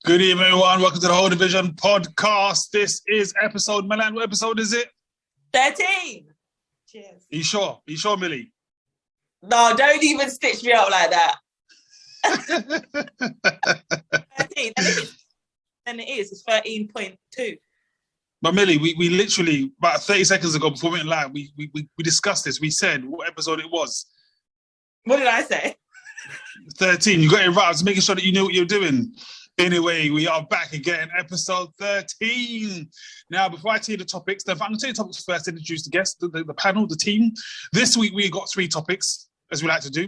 Good evening, everyone. Welcome to the Whole Division podcast. This is episode, Milan. What episode is it? 13. Cheers. Are you sure? Are you sure, Millie? No, don't even stitch me up like that. 13. And it is. It's 13.2. But Millie, we literally, about 30 seconds ago, before we went live, we discussed this. We said what episode it was. What did I say? 13. You got it right. I was making sure that you knew what you were doing. Anyway, we are back again, episode 13. Now, before I tell you the topics, I'm going to tell you the topics first, introduce the guests, the panel, the team. This week, we got 3 topics, as we like to do.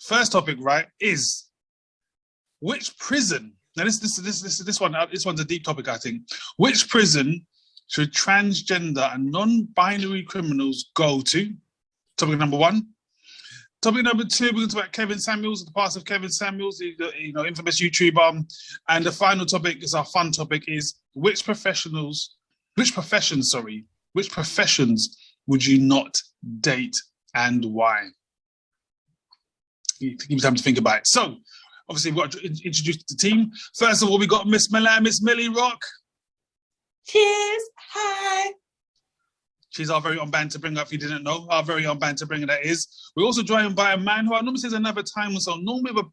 First topic, right, is which prison, now this one's a deep topic, I think. Which prison should transgender and non-binary criminals go to? Topic number 1. Topic number 2, we're going to talk about Kevin Samuels, the past of Kevin Samuels, the infamous YouTuber. And the final topic is our fun topic: is which professions would you not date and why? Give me time to think about it. So, obviously, we've got to introduce the team. First of all, we got Miss Milan, Miss Millie Rock. Cheers. Hi. She's our very own banter bringer, if you didn't know. Our very own banter bringer, that is. We're also joined by a man who I normally says another time or so, normally with a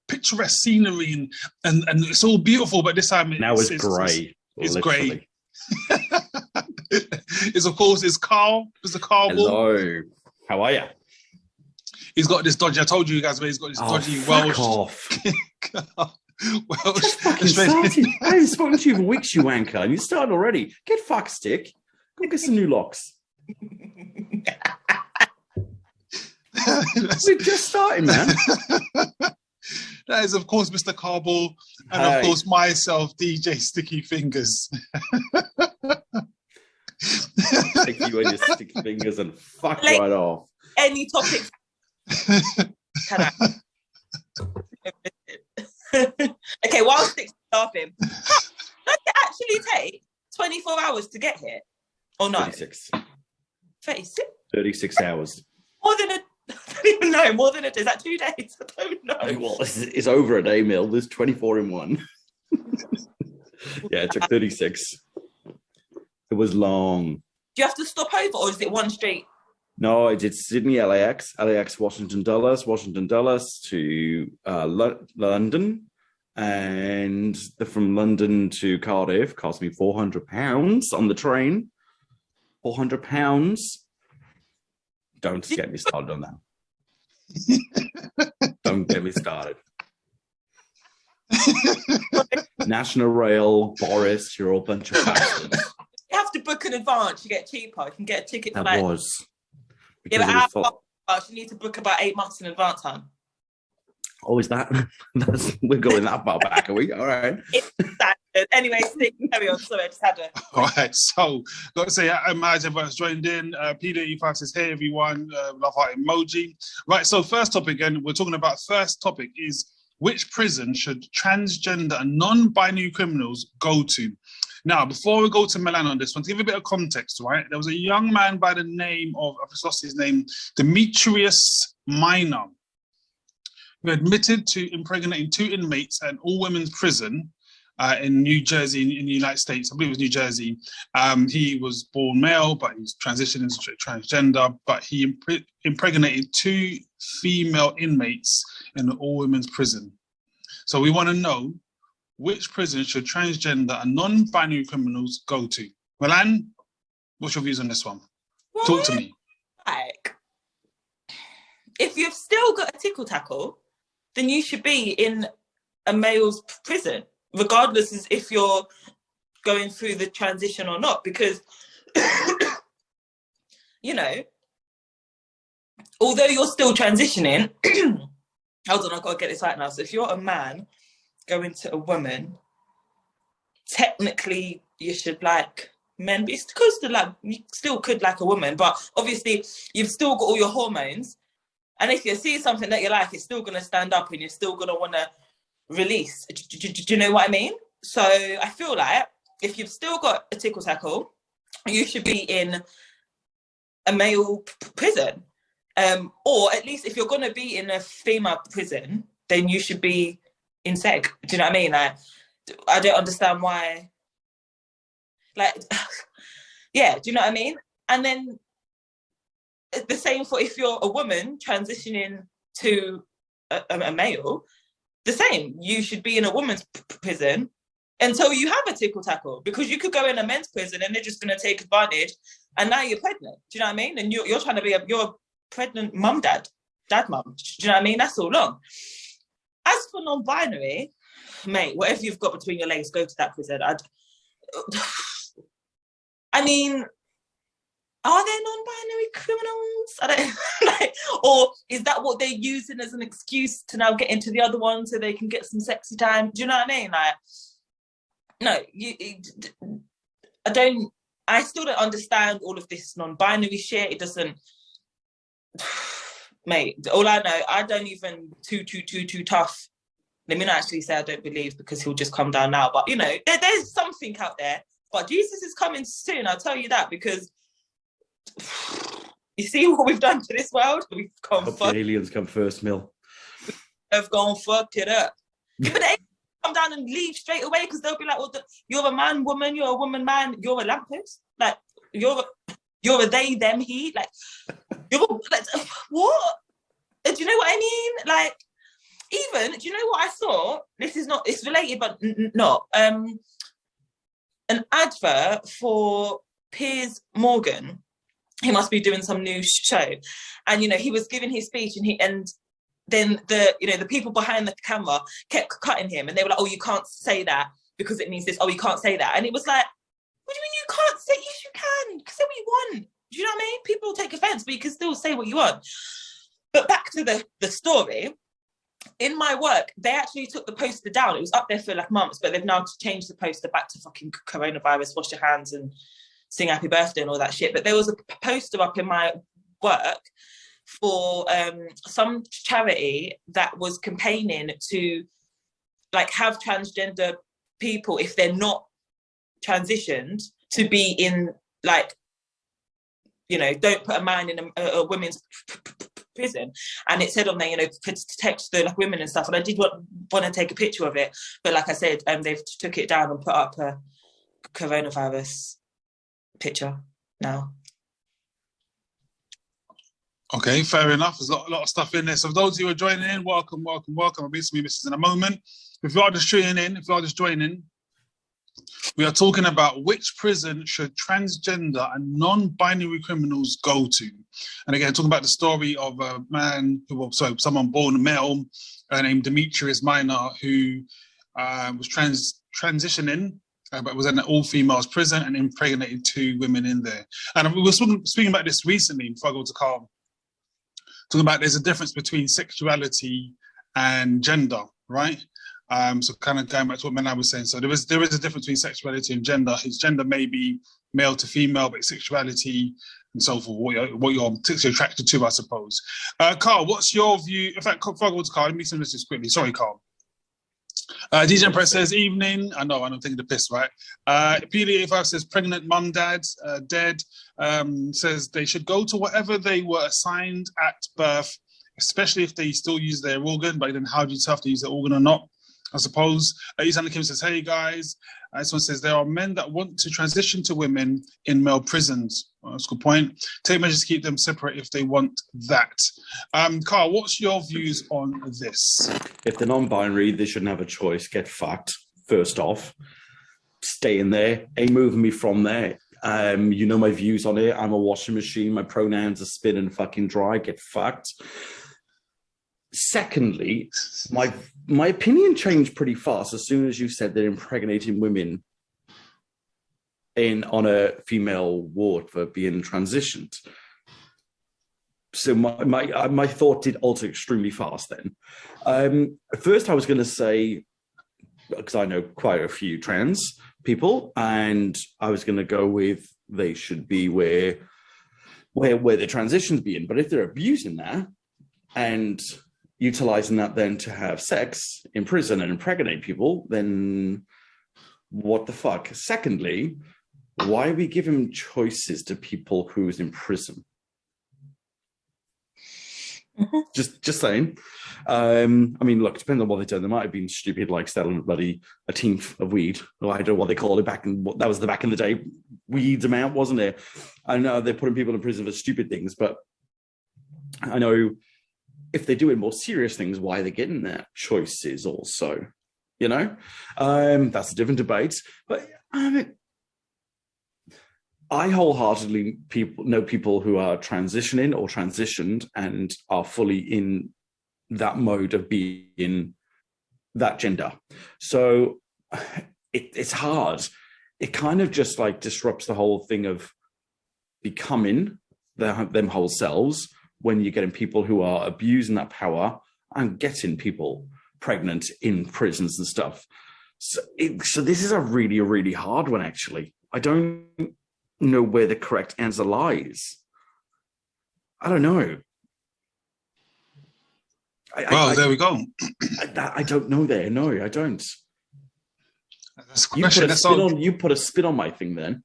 picturesque scenery and it's all beautiful, but this time it's grey. It's grey. It's Carl. Mr. Carl. Hello. How are you? He's got this dodgy, I told you guys, but he's got this dodgy Welsh. Off. Welsh. Started. I haven't spoken to you for weeks, you wanker, and you started already. Get fuck stick. Go get some new locks. We're just starting, man. That is, of course, Mr. Carball, and of course, myself, DJ Sticky Fingers. Take you and your sticky fingers and fuck right off. Any topics? Can I? Okay, while Stick's laughing, does it actually take 24 hours to get here? Or no? 36. 36? 36 hours. More than I don't even know. More than is that 2 days? I don't know. Well, it's over a day, Mill. There's 24 in one. Yeah, it took 36. It was long. Do you have to stop over, or is it one straight? No, I did Sydney, LAX, Washington Dulles to London. And from London to Cardiff cost me £400 on the train. £400. Don't get me started on that. Don't get me started. National Rail, Boris, you're all a bunch of bastards. You have to book in advance. You get cheaper. You can get a ticket for that like... was. Yeah, but you need to book about 8 months in advance, hon. Oh, is that? We're going that far back, are we? All right. It's standard. Anyway, carry on. Sorry, I just had to. All right. So, got to say, I'm glad everyone's joined in. Peter E5 says, hey, everyone. Love heart emoji. Right. So, first topic, and we're talking about first topic is which prison should transgender and non-binary criminals go to? Now, before we go to Milan on this one, to give a bit of context, right? There was a young man by the name of, I've just lost his name, Demetrius Minor, who admitted to impregnating 2 inmates at an all-women's prison in New Jersey, in the United States. I believe it was New Jersey. He was born male, but he's transitioned into transgender. But he impregnated 2 female inmates in an all-women's prison. So we want to know, which prison should transgender and non-binary criminals go to? Milan, what's your views on this one? Well, talk to me. Like, if you've still got a tickle tackle, then you should be in a male's prison, regardless as if you're going through the transition or not. Because, although you're still transitioning, hold on, I've got to get this right now. So if you're a man going to a woman, technically you should like men, but it's because you still could like a woman, but obviously you've still got all your hormones. And if you see something that you like, it's still going to stand up and you're still going to want to release. Do you know what I mean? So I feel like if you've still got a tickle tackle, you should be in a male prison. Or at least if you're going to be in a female prison, then you should be in seg. Do you know what I mean? Like, I don't understand why. Like, yeah, do you know what I mean? And then the same for if you're a woman transitioning to a male, the same. You should be in a woman's prison until you have a tickle tackle, because you could go in a men's prison and they're just going to take advantage, and now you're pregnant. Do you know what I mean? And you're trying to be you're a pregnant mum, dad mum. Do you know what I mean? That's all long. As for non-binary, mate, whatever you've got between your legs, go to that prison. I mean, are there non-binary criminals? I don't or is that what they're using as an excuse to now get into the other one so they can get some sexy time? Do you know what I mean? Like, no, I still don't understand all of this non-binary shit. It doesn't, mate, all I know, I don't even too tough. Let me not actually say I don't believe, because he'll just come down now. But, you know, there's something out there. But Jesus is coming soon, I'll tell you that, because you see what we've done to this world? We've gone fuck. Aliens come first, Mill. Have gone fuck it up. But they come down and leave straight away, because they'll be like, well, you're a man, woman, you're a woman, man, you're a lamppost. Like, you're a they, them, he. Like, like, what? Do you know what I mean? Like, even, do you know what I saw? This is not, it's related, but not. An advert for Piers Morgan. He must be doing some new show, and you know, he was giving his speech, and then the people behind the camera kept cutting him, and they were like, oh, you can't say that because it means this. Oh, you can't say that. And it was like, what do you mean you can't say? Yes, you can. Say what you want. Do you know what I mean? People will take offense, but you can still say what you want. But back to the story. In my work, they actually took the poster down. It was up there for like months, but they've now changed the poster back to fucking coronavirus, wash your hands and sing happy birthday and all that shit. But there was a poster up in my work for some charity that was campaigning to like have transgender people, if they're not transitioned, to be in like, you know, don't put a man in a women's prison. And it said on there, you know, protect the like women and stuff. And I did want to take a picture of it, but like I said, they've took it down and put up a coronavirus picture now. Okay, fair enough. There's a lot of stuff in there. So for those who are joining in, welcome. I'll be some misses in a moment. If you are just joining, we are talking about which prison should transgender and non-binary criminals go to. And again, talking about the story of a man someone born male named Demetrius Minor, who was transitioning, but was in an all-females prison and impregnated 2 women in there. And we were speaking about this recently before I go to Carl. Talking about there's a difference between sexuality and gender, right? So kind of going back to what Menai was saying. So there is a difference between sexuality and gender. His gender may be male to female, but sexuality and so forth, what you're sexually attracted to, I suppose. Carl, what's your view? In fact, before I go to Carl, let me say this quickly. Sorry, Carl. DJ Empress says, evening. I know, I'm taking the piss, right? PD85 says, pregnant mum, dad, dead. Says they should go to whatever they were assigned at birth, especially if they still use their organ, but then how do you tell if they use their organ or not? I suppose. Isan Kim says, hey guys. This one says, there are men that want to transition to women in male prisons. Well, that's a good point. Take measures to keep them separate if they want that. Carl, what's your views on this? If they're non-binary, they shouldn't have a choice. Get fucked, first off. Stay in there. Ain't moving me from there. You know my views on it. I'm a washing machine. My pronouns are spin and fucking dry. Get fucked. Secondly, my opinion changed pretty fast as soon as you said they're impregnating women on a female ward for being transitioned. So my thought did alter extremely fast then. First, I was going to say, because I know quite a few trans people, and I was going to go with they should be where the transitions be in. But if they're abusing that and utilizing that then to have sex in prison and impregnate people, then what the fuck? Secondly, why are we giving choices to people who's in prison? Just saying. I mean, look, depends on what they done. They might have been stupid, like selling a tenth of weed. Or I don't know what they called it back in. That was the back in the day weeds amount, wasn't it? I know they're putting people in prison for stupid things, but I know if they're doing more serious things, why they're getting that choices also. You know, that's a different debate. But I mean, I wholeheartedly know people who are transitioning or transitioned and are fully in that mode of being that gender. So it's hard. It kind of just like disrupts the whole thing of becoming them whole selves when you're getting people who are abusing that power and getting people pregnant in prisons and stuff. So this is a really, really hard one, actually. I don't know where the correct answer lies. I don't know. There we go. I don't know there. No, I don't. That's a question. You put a spin on my thing then.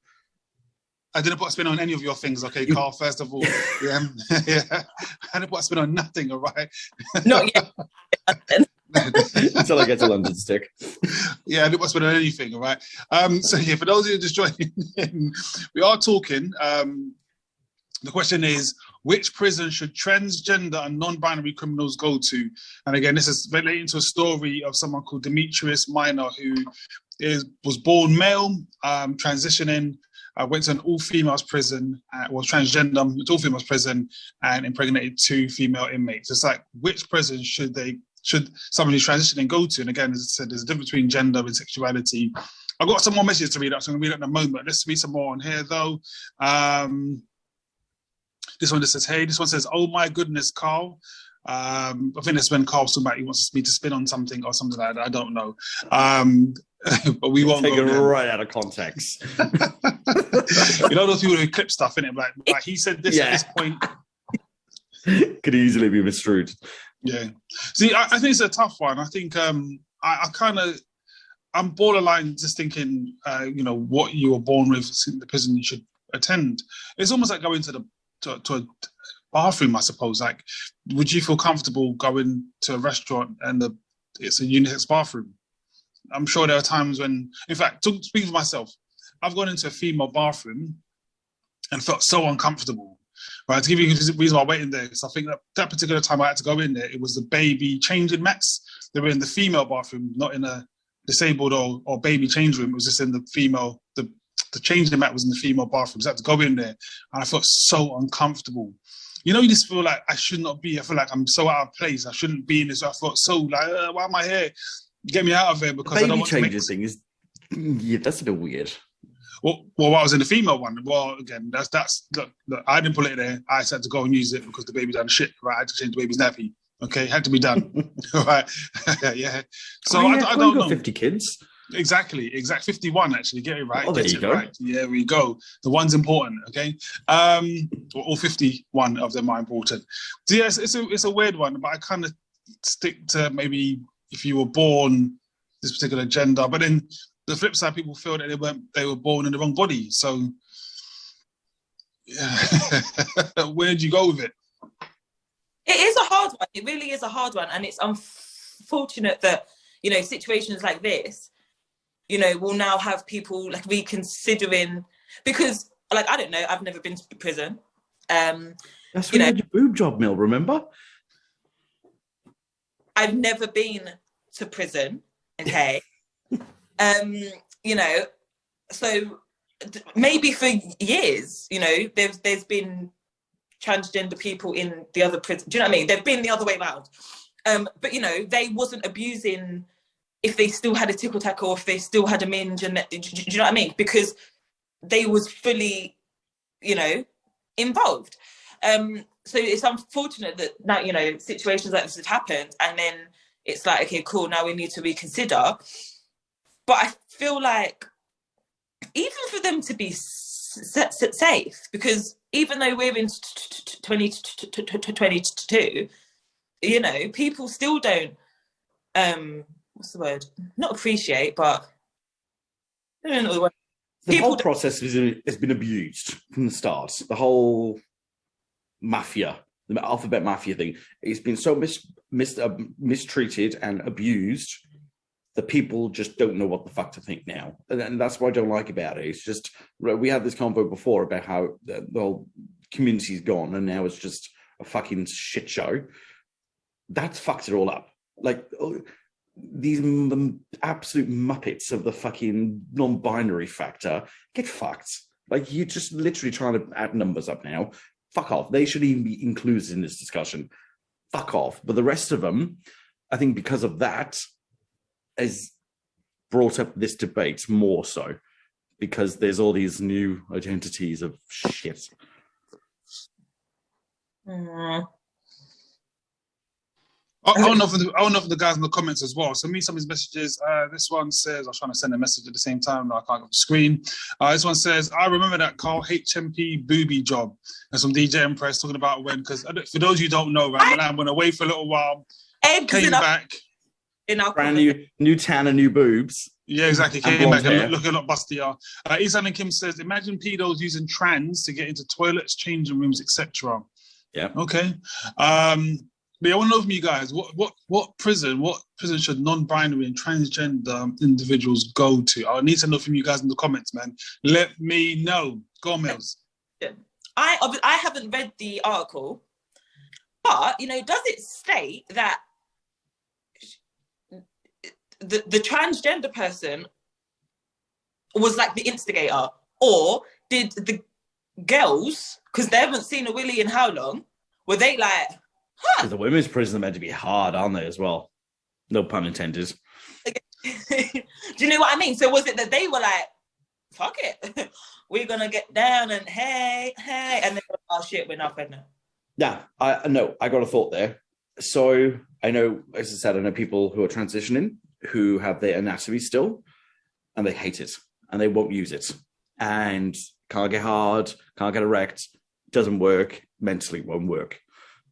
I didn't put a spin on any of your things, okay, Carl, first of all. Yeah. I didn't put a spin on nothing, all right? Not yet. Until I get to London stick. Yeah, I didn't put a spin on anything, all right? So, yeah, for those of you just joining in, we are talking. The question is, which prison should transgender and non-binary criminals go to? And again, this is relating to a story of someone called Demetrius Minor, who was born male, transitioning, went to an all-females prison, was transgender, went to all-females prison, and impregnated 2 female inmates. It's like, which prison should someone who's transitioning go to? And again, as I said, there's a difference between gender and sexuality. I've got some more messages to read out, so I'm going to read it in a moment. Let's read some more on here, though. This one just says, hey, this one says, oh my goodness, Carl. I think that's when Carl's talking about he wants me to spin on something or something like that. I don't know. But we won't take go it there. right out of context. You know those people who clip stuff in it, like he said this at this point. Could easily be misconstrued. Yeah. See, I think it's a tough one. I think I'm borderline just thinking, what you were born with, the prison you should attend. It's almost like going to a bathroom, I suppose. Like, would you feel comfortable going to a restaurant and it's a unisex bathroom? I'm sure there are times when, in fact, speaking for myself, I've gone into a female bathroom and felt so uncomfortable. Right, to give you the reason why I went in there, because I think that particular time I had to go in there, it was the baby changing mats. They were in the female bathroom, not in a disabled or baby change room. It was just in the female, the changing mat was in the female bathroom. So I had to go in there, and I felt so uncomfortable. You know, you just feel like I should not be. I feel like I'm so out of place. I shouldn't be in this. I felt so like, why am I here? Get me out of here, because I don't want to make... thing is, yeah, that's a bit weird. Well, I was in the female one. Well, again, that's look, I didn't put it there. I just had to go and use it because the baby done shit. Right, I had to change the baby's nappy. Okay, had to be done. Right, yeah. So I don't know. 50 kids. Exactly. 51 actually. Get it right. Oh, there you go. Right. Yeah, we go. The one's important. Okay. All 51 of them are important. So yes, it's a weird one, but I kind of stick to maybe if you were born this particular gender, but then the flip side, people feel that they were born in the wrong body. So yeah. Where did you go with it? It is a hard one. It really is a hard one, and it's unfortunate that situations like this, will now have people like reconsidering, because like I don't know, I've never been to prison. That's when you had your boob job, Mill. Remember? I've never been to prison. Okay. So maybe for years, there's been transgender people in the other prison. Do you know what I mean? They've been the other way around. But they wasn't abusing if they still had a tickle tackle or if they still had a minge, and do you know what I mean? Because they was fully, involved. So it's unfortunate that now, situations like this have happened, and then it's like, okay, cool, now we need to reconsider. But I feel like even for them to be safe, because even though we're in 2022, people still don't, what's the word? Not appreciate, but I don't know the word. The whole process has been abused from the start. The whole mafia the alphabet mafia thing. It's been so mistreated and abused that people just don't know what the fuck to think now. And that's what I don't like about it. It's just, we had this convo before about how the whole community's gone and now it's just a fucking shit show. That's fucked it all up. Like, these absolute muppets of the fucking non-binary factor get fucked. Like, you're just literally trying to add numbers up now. Fuck off. They shouldn't even be included in this discussion. Fuck off. But the rest of them, I think because of that, has brought up this debate more so, because there's all these new identities of shit. I don't know for the guys in the comments as well. So me, some of these messages. This one says, I was trying to send a message at the same time, but I can't get the screen. This one says, I remember that Carl HMP booby job. And some DJ Empress talking about when, because for those who don't know, right, when I went away for a little while, came back. In our brand new tan and new boobs. Yeah, exactly. Came back and looking a lot bustier. Isan and Kim says, imagine pedos using trans to get into toilets, changing rooms, etc. Yeah. Okay. But I want to know from you guys, what prison should non-binary and transgender individuals go to? I need to know from you guys in the comments, man. Let me know. Go on, Mills. I haven't read the article, but does it state that the transgender person was like the instigator, or did the girls, because they haven't seen a willy in how long, were they like? Because the women's prison are meant to be hard, aren't they, as well? No pun intended. Do you know what I mean? So was it that they were like, fuck it, we're going to get down and hey, and then, oh shit, we're not pregnant. Yeah, I got a thought there. So I know, as I said, I know people who are transitioning who have their anatomy still, and they hate it, and they won't use it. And can't get hard, can't get erect, doesn't work, mentally won't work.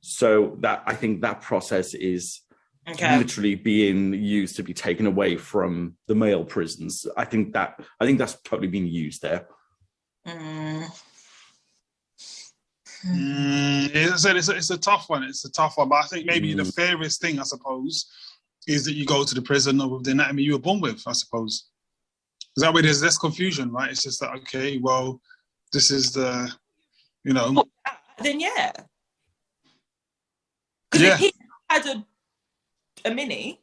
So that, I think that process is literally being used to be taken away from the male prisons. I think that's totally being used there. It's a tough one. It's a tough one, but I think maybe the fairest thing, I suppose, is that you go to the prison with the anatomy you were born with, I suppose. Because that way there's less confusion, right? It's just that, okay, well, this is the, Then yeah. Because if he had a mini,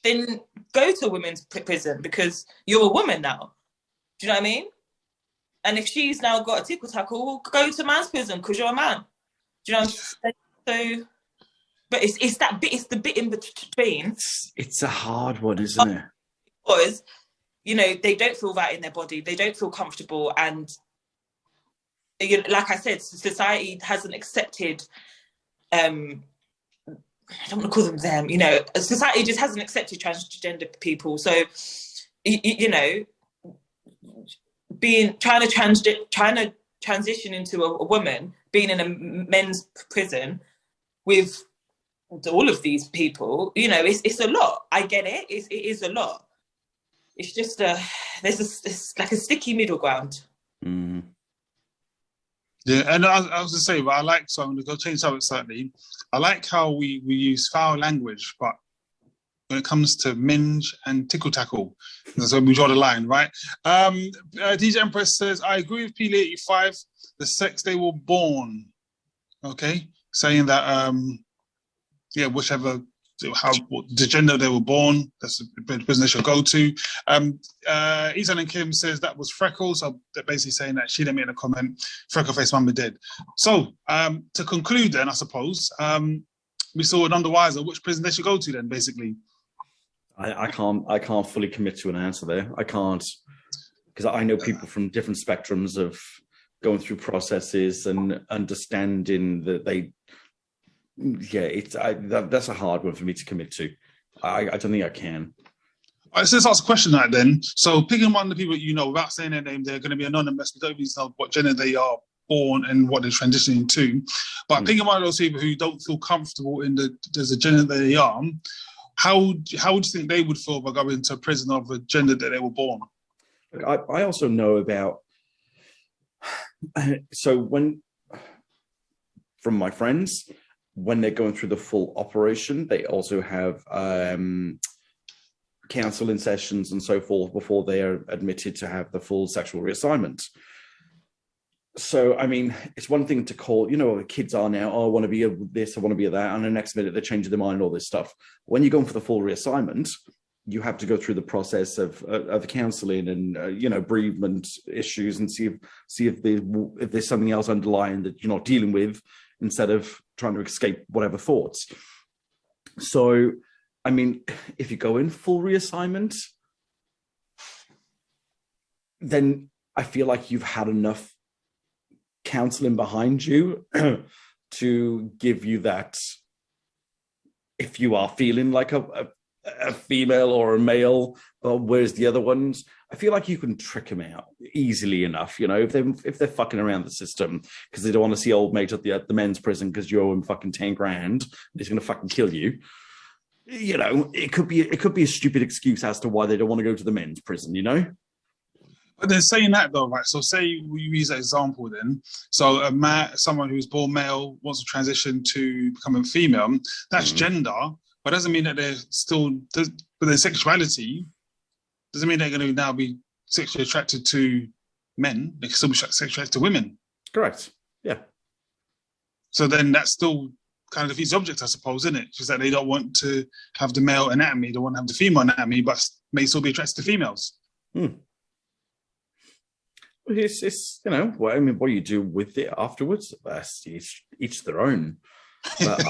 then go to a women's prison because you're a woman now. Do you know what I mean? And if she's now got a tickle tackle, we'll go to man's prison because you're a man. Do you know what I'm saying? So, but it's that bit. It's the bit in between. It's a hard one, isn't it? Because they don't feel right in their body. They don't feel comfortable, and like I said, society hasn't accepted. I don't want to call them society just hasn't accepted transgender people. So, trying to transition into a woman, being in a men's prison with all of these people, it's a lot. I get it. It is a lot. It's just it's like a sticky middle ground. Mm. Yeah, and I was going to say, but so I'm going to change something slightly. I like how we use foul language, but when it comes to minge and tickle tackle, that's where we draw the line, right? DJ Empress says, I agree with P85, the sex they were born. Okay? Saying that, the gender they were born, that's the prison they should go to. Isan and Kim says that was freckles, so they're basically saying that she didn't make a comment, freckle face mama did. So, to conclude then, I suppose, we saw an underwiser, which prison they should go to then, basically. I can't fully commit to an answer there. I can't, because I know people from different spectrums of going through processes and understanding that they. Yeah, that's a hard one for me to commit to. I don't think I can. Let's just ask a question like then. So picking one of the people without saying their name, they're going to be anonymous. We don't even know what gender they are born and what they're transitioning to. But picking one of those people who don't feel comfortable in the gender that they are, how would you think they would feel by going to a prison of a gender that they were born? I also know about. So when from my friends, when they're going through the full operation, they also have counseling sessions and so forth before they are admitted to have the full sexual reassignment. So, I mean, it's one thing to call, kids are now, I want to be this, I want to be that, and the next minute they're changing their mind, all this stuff. When you're going for the full reassignment, you have to go through the process of the counselling and, bereavement issues and see if there's something else underlying that you're not dealing with instead of trying to escape whatever thoughts. So, I mean, if you go in full reassignment, then I feel like you've had enough counseling behind you to give you that, if you are feeling like a female or a male, whereas the other ones, I feel like you can trick them out easily enough, if they're fucking around the system because they don't want to see old mate at the men's prison because you owe him fucking 10 grand, he's going to fucking kill you. It could be a stupid excuse as to why they don't want to go to the men's prison, But they're saying that though, right? So say we use that example then. So someone who's born male wants to transition to becoming female, that's gender, but doesn't mean that they're still, but their sexuality doesn't mean they're going to now be sexually attracted to men. They can still be sexually attracted to women. Correct. Yeah. So then that still kind of defeats the object, I suppose, isn't it? Just that they don't want to have the male anatomy, they want to have the female anatomy, but may still be attracted to females. It's what you do with it afterwards, that's each their own. But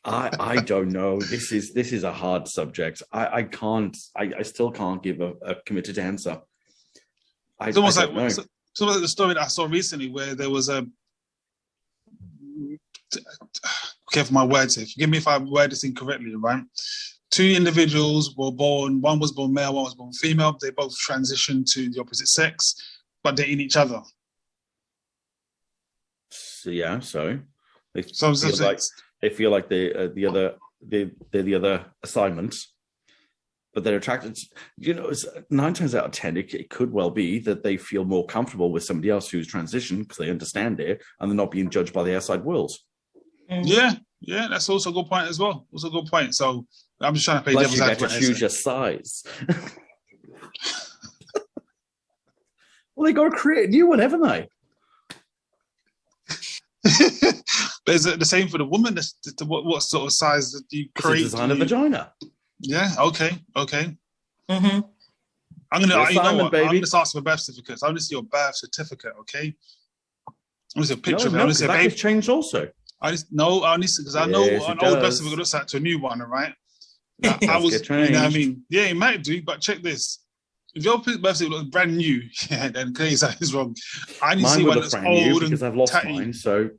I don't know. This is a hard subject. I still can't give a committed answer. It's almost like the story that I saw recently where there was careful my words here. Forgive me if I word this incorrectly, right? Two individuals were born, one was born male, one was born female. They both transitioned to the opposite sex, but they're in each other. So, yeah, so they feel like they're the other assignment, but they're attracted. 9 times out of 10, it could well be that they feel more comfortable with somebody else who's transitioned because they understand it and they're not being judged by the outside world. Yeah, that's also a good point as well. Also a good point. So I'm just trying to play devil's advocate. You get to choose your size. Well, they got to create a new one, haven't they? But is it the same for the woman? What sort of size do you create? It's a design of vagina. Yeah. Okay. Mm-hmm. I'm gonna just ask for birth certificates. I want to see your birth certificate. Okay. I want to see a picture of it. I want to see a baby. That changed also. I need to because I know an old birth certificate looks like to a new one. All right. I was, what I mean? Yeah, it might do, but check this. If your birth certificate looks brand new, then clearly something's wrong. I need to see one that's old because I've lost tatty. mine. So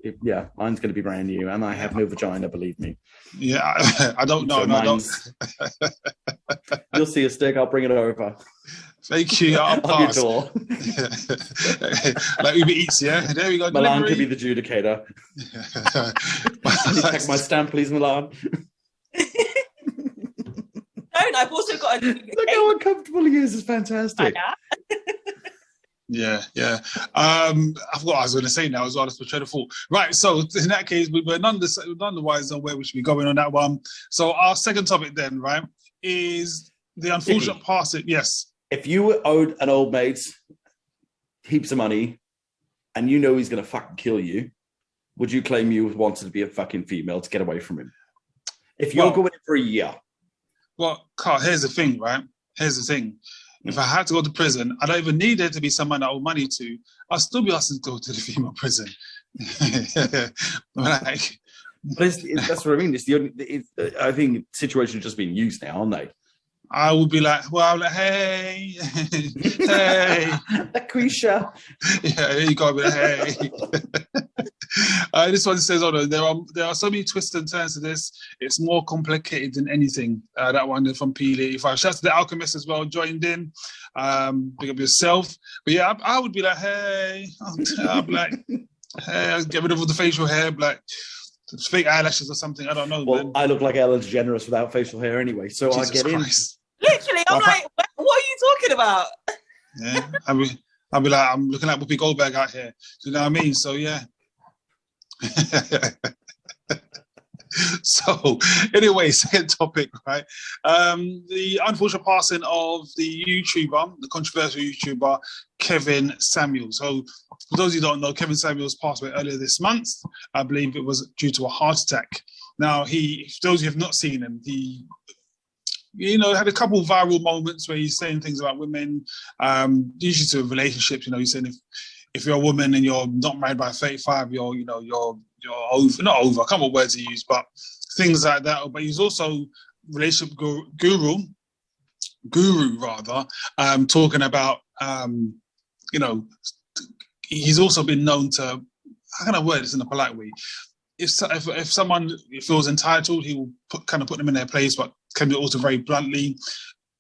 mine's going to be brand new, and I have no vagina. Believe me. Yeah, I don't know. So I don't. You'll see a stick. I'll bring it over. Thank you. I'll pass. On your door. Like Uber Eats, yeah. There we go. Milan could be the adjudicator. Check my stamp, please, Milan. I've also got a... Look how uncomfortable he is. It's fantastic. Yeah. I forgot what I was going to say now as well. That's the thought. Right, so in that case, we're none the wiser on where we should be going on that one. So our second topic then, right, is the unfortunate passing. Yes. If you owed an old mate heaps of money and you know he's going to fucking kill you, would you claim you wanted to be a fucking female to get away from him? If you're going in for a year. Well, Carl, here's the thing, right? Here's the thing. If I had to go to prison, I don't even need there to be someone I owe money to. I'll still be asked to go to the female prison. Like, that's what I mean. I think situations are just being used now, aren't they? I would be like, hey, hey. Lucretia. Yeah, there you go, hey. This one says, there are so many twists and turns to this. It's more complicated than anything. That one from P85. Shout out to the Alchemist as well, joined in. Big up yourself. But yeah, I would be like, hey. I'd be like, hey, I'll get rid of all the facial hair, like fake eyelashes or something. I don't know. Well, man. I look like Ellen DeGeneres without facial hair anyway, so Jesus I get Christ. In. Literally, I'm like, what are you talking about? Yeah, I'll be like, I'm looking like Whoopi Goldberg out here. Do you know what I mean? So yeah. So, anyway, second topic, right? The unfortunate passing of the controversial YouTuber, Kevin Samuels. So, for those of you who don't know, Kevin Samuels passed away earlier this month. I believe it was due to a heart attack. Now, for those of you who have not seen him, he had a couple of viral moments where he's saying things about women, usually to relationships. He's saying if you're a woman and you're not married by 35, you're over, not over, I can't remember what words he used, but things like that. But he's also relationship guru, talking about, he's also been known to, how can I word this in a polite way? If someone feels entitled, he will put them in their place, but can be also very bluntly.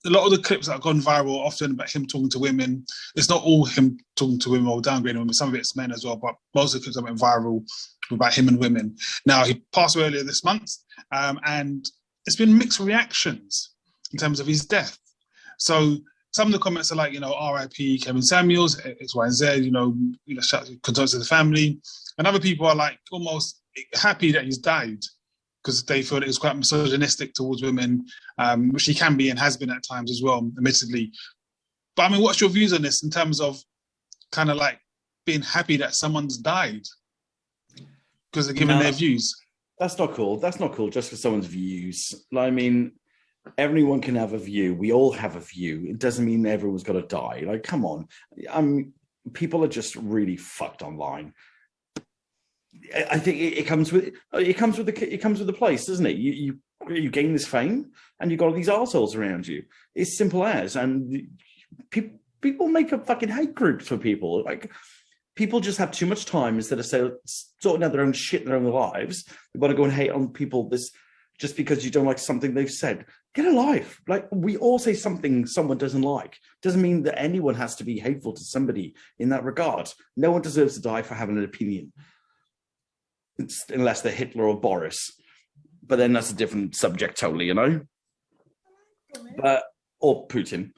A lot of the clips that have gone viral are often about him talking to women. It's not all him talking to women or downgrading women. Some of it's men as well, but most of the clips that went viral were about him and women. Now, he passed away earlier this month, and it's been mixed reactions in terms of his death. So some of the comments are like, R.I.P. Kevin Samuels, X, Y, and Z, shout condolences to the family. And other people are like almost happy that he's died, because they feel that it's quite misogynistic towards women, which he can be and has been at times as well, admittedly. But I mean, what's your views on this in terms of kind of like being happy that someone's died because they're giving their views? That's not cool. That's not cool just for someone's views. I mean, everyone can have a view. We all have a view. It doesn't mean everyone's got to die. Like, come on. People are just really fucked online. I think it comes with the place, doesn't it? You gain this fame, and you've got all these arseholes around you. It's simple as, and people make up fucking hate groups for people. Like, people just have too much time instead of sorting out their own shit in their own lives. They want to go and hate on people just because you don't like something they've said. Get a life. Like, we all say something someone doesn't like. Doesn't mean that anyone has to be hateful to somebody in that regard. No one deserves to die for having an opinion. Unless they're Hitler or Boris, but then that's a different subject totally, or Putin.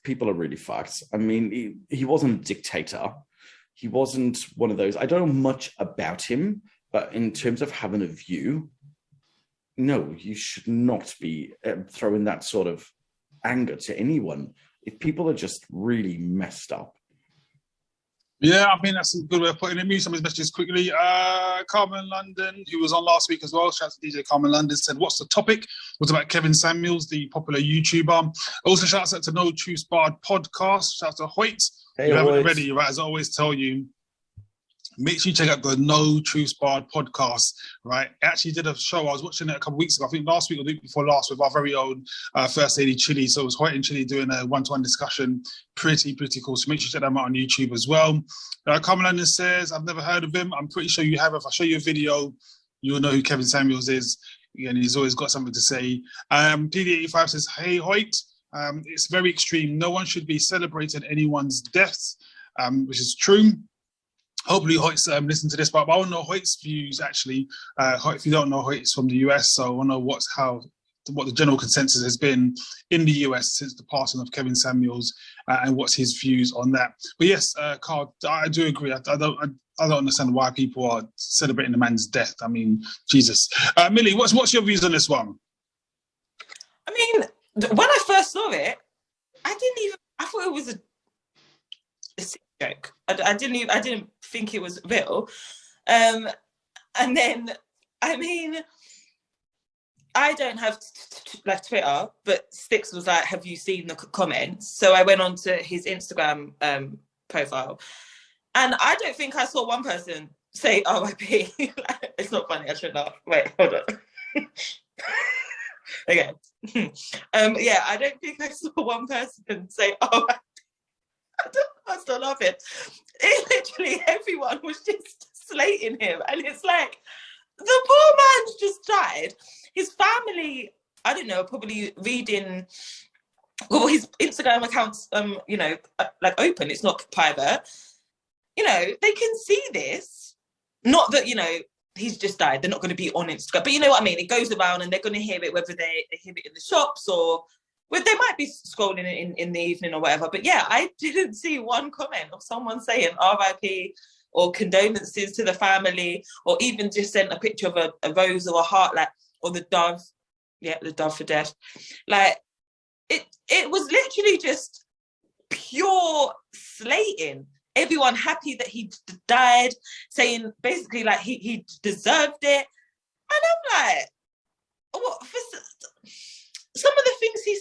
People are really fucked. I mean, he wasn't a dictator. He wasn't one of those. I don't know much about him, but in terms of having a view, no, you should not be throwing that sort of anger to anyone. If people are just really messed up. Yeah, I mean, that's a good way of putting it. Mute some of his messages quickly. Carmen London, who was on last week as well, shout out to DJ Carmen London, said, what's the topic? It was about Kevin Samuels, the popular YouTuber. Also, shout out to No Truth Barred podcast. Shout out to Hoyt. Hey, you haven't already, right? As I always tell you, make sure you check out the No Truth Barred podcast, right? I actually did a show. I was watching it a couple of weeks ago. I think last week or the week before last, with our very own First Lady Chili. So it was Hoyt and Chili doing a one-to-one discussion. Pretty cool. So make sure you check them out on YouTube as well. Carmen London says, I've never heard of him. I'm pretty sure you have. If I show you a video, you'll know who Kevin Samuels is. And he's always got something to say. PD85 says, hey, Hoyt, it's very extreme. No one should be celebrating anyone's deaths, which is true. Hopefully Hoyt's listened to this, but I want to know Hoyt's views, actually. Hoyt, if you don't know, Hoyt's from the US, so I want to know what the general consensus has been in the US since the passing of Kevin Samuels, and what's his views on that. But yes, Carl, I do agree. I don't understand why people are celebrating the man's death. I mean, Jesus. Millie, what's your views on this one? I mean, when I first saw it, I thought it was a sick joke. I didn't think it was real. And then, I mean, I don't have like Twitter, but Sticks was like, have you seen the comments? So I went on to his Instagram profile, and I don't think I saw one person say RIP. It's not funny, I should laugh. Wait, hold on. Okay. Yeah, I don't think I saw one person say RIP. I still love it. Literally everyone was just slating him, and it's like, the poor man's just died. His family, I don't know, probably reading, well, his Instagram accounts, like open. It's not private. They can see this. Not that he's just died. They're not going to be on Instagram, but you know what I mean. It goes around, and they're going to hear it, whether they hear it in the shops or. Well, they might be scrolling in the evening or whatever. But yeah, I didn't see one comment of someone saying RIP or condolences to the family, or even just sent a picture of a rose or a heart, like, or the dove. Yeah, the dove for death. Like, it was literally just pure slating. Everyone happy that he died, saying basically like he deserved it. And I'm like, what? Some of the things he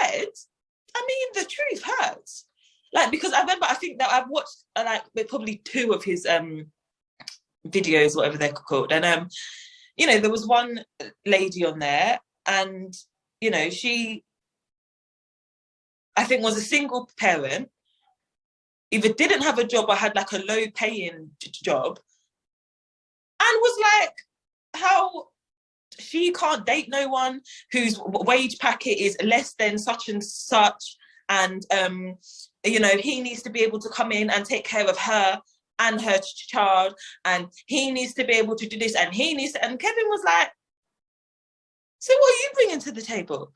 said, I mean, the truth hurts. Like, because I remember, I think that I've watched like probably 2 of his videos, whatever they're called, and you know, there was one lady on there, and you know, she, I think, was a single parent, either didn't have a job or had like a low paying job, and was like, how she can't date no one whose wage packet is less than such and such, and you know, he needs to be able to come in and take care of her and her child, and he needs to be able to do this, and he needs to, and Kevin was like, so what are you bringing to the table?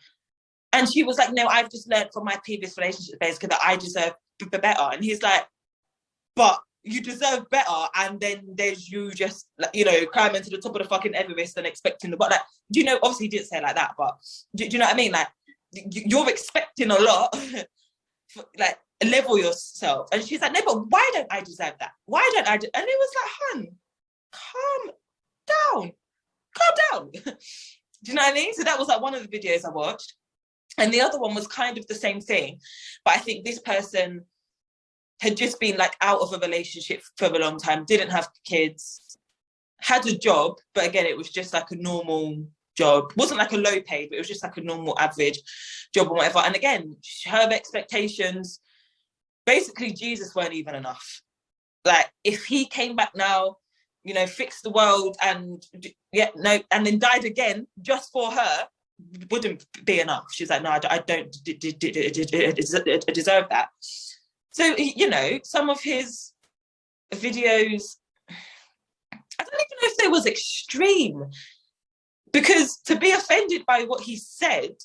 And she was like, no, I've just learned from my previous relationship, basically, that I deserve better. And he's like, but you deserve better, and then there's you just, you know, climbing to the top of the fucking Everest and expecting the, but like, do you know, obviously he didn't say it like that, but do you know what I mean? Like, you're expecting a lot, like, level yourself. And she's like, no, but why don't I deserve that? Why don't I? And it was like, hun, calm down. Do you know what I mean? So that was like one of the videos I watched. And the other one was kind of the same thing. But I think this person had just been like out of a relationship for a long time, didn't have kids, had a job, but again, it was just like a normal job. It wasn't like a low paid, but it was just like a normal average job or whatever. And again, her expectations, basically Jesus weren't even enough. Like, if he came back now, you know, fixed the world and and then died again just for her, wouldn't be enough. She's like, no, I don't deserve that. So, you know, some of his videos, I don't even know if they was extreme, because to be offended by what he said,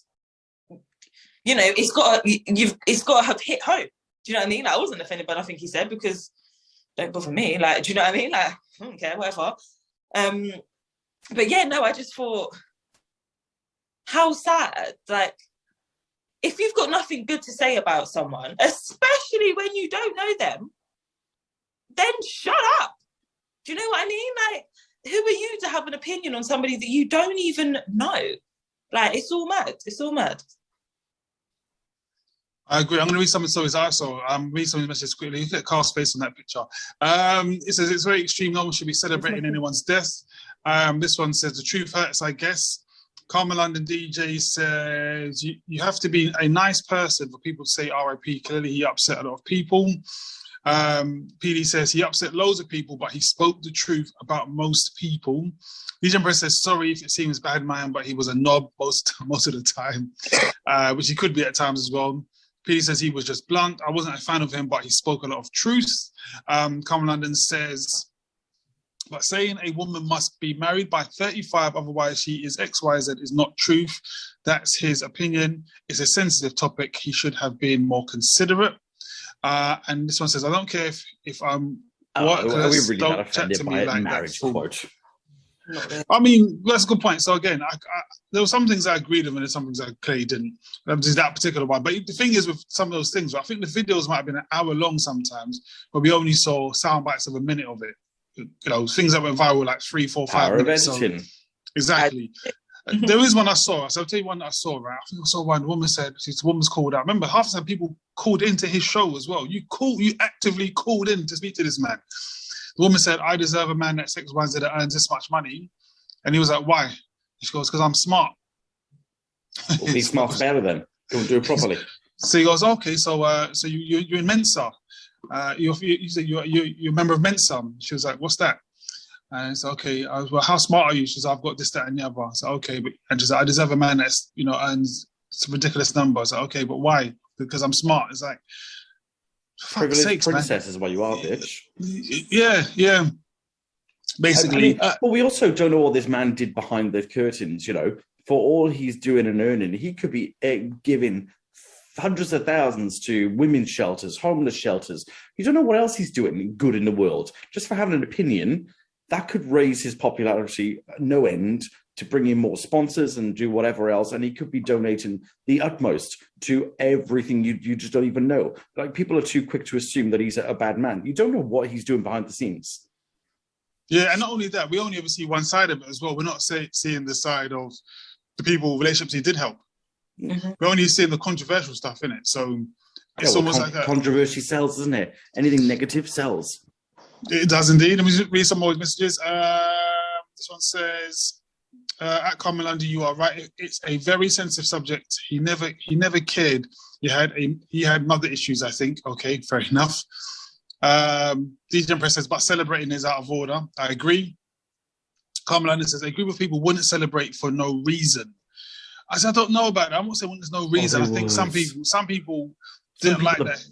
you know, it's got to have hit home. Do you know what I mean? Like, I wasn't offended by nothing he said, because don't bother me. Like, do you know what I mean? Like, I don't care, whatever. But yeah, no, I just thought, how sad. Like, if you've got nothing good to say about someone, especially when you don't know them, then shut up. Do you know what I mean? Like, who are you to have an opinion on somebody that you don't even know? Like, it's all mad. It's all mad. I agree. I'm going to read some of the stories I saw. Read some of the messages quickly. Look at Carl's face on that picture. It says, it's very extreme. No one should be celebrating anyone's death. This one says, the truth hurts, I guess. Karma London DJ says, you have to be a nice person for people to say RIP. Clearly, he upset a lot of people. PD says, he upset loads of people, but he spoke the truth about most people. Legion Press says, sorry if it seems bad, man, but he was a knob most of the time, which he could be at times as well. PD says he was just blunt. I wasn't a fan of him, but he spoke a lot of truth. Karma London says, but saying a woman must be married by 35, otherwise she is XYZ is not truth. That's his opinion. It's a sensitive topic. He should have been more considerate. And this one says, I don't care if I'm workless, really don't chat to me like marriage that. quote. I mean, that's a good point. So again, there were some things I agreed with and there's some things I clearly didn't. That particular one. But the thing is with some of those things, I think the videos might have been an hour long sometimes, but we only saw sound bites of a minute of it. You know, things that went viral like 3, 4, 5 minutes. So, exactly. There is one I saw. So I'll tell you one that I saw, right? I think I saw one. The woman said, the woman's called out. Remember, half the time people called into his show as well. You actively called in to speak to this man. The woman said, I deserve a man that's XYZ that earns this much money. And he was like, why? She goes, because I'm smart. Well, be smart better then. Go and do it properly. So he goes, okay, so you're in Mensa. You said you're a member of Mensa. She was like, what's that? And it's okay. I was, well, how smart are you? She said, I've got this, that, and the other. I said, okay, and she said, I deserve a man that's, you know, earns some ridiculous numbers. I said, okay, but why? Because I'm smart. It's like, Privileged sakes, princess man. is what you are, bitch. Yeah. Basically, but we also don't know what this man did behind the curtains. You know, for all he's doing and earning, he could be giving hundreds of thousands to women's shelters, homeless shelters. You don't know what else he's doing good in the world. Just for having an opinion, that could raise his popularity no end to bring in more sponsors and do whatever else. And he could be donating the utmost to everything you just don't even know. Like, people are too quick to assume that he's a bad man. You don't know what he's doing behind the scenes. Yeah, and not only that, we only ever see one side of it as well. We're not seeing the side of the people, relationships he did help. Mm-hmm. We're only seeing the controversial stuff in it. So it's almost like that. Controversy sells, doesn't it? Anything negative sells. It does indeed. Let me just read some more messages. This one says, at Carmen Lundy, you are right. It's a very sensitive subject. He never cared. He had mother issues, I think. Okay, fair enough. DJ Empress says, but celebrating is out of order. I agree. Carmen Lundy says, a group of people wouldn't celebrate for no reason. I said, I don't know about that. I'm not saying there's no reason. I think some people didn't like that.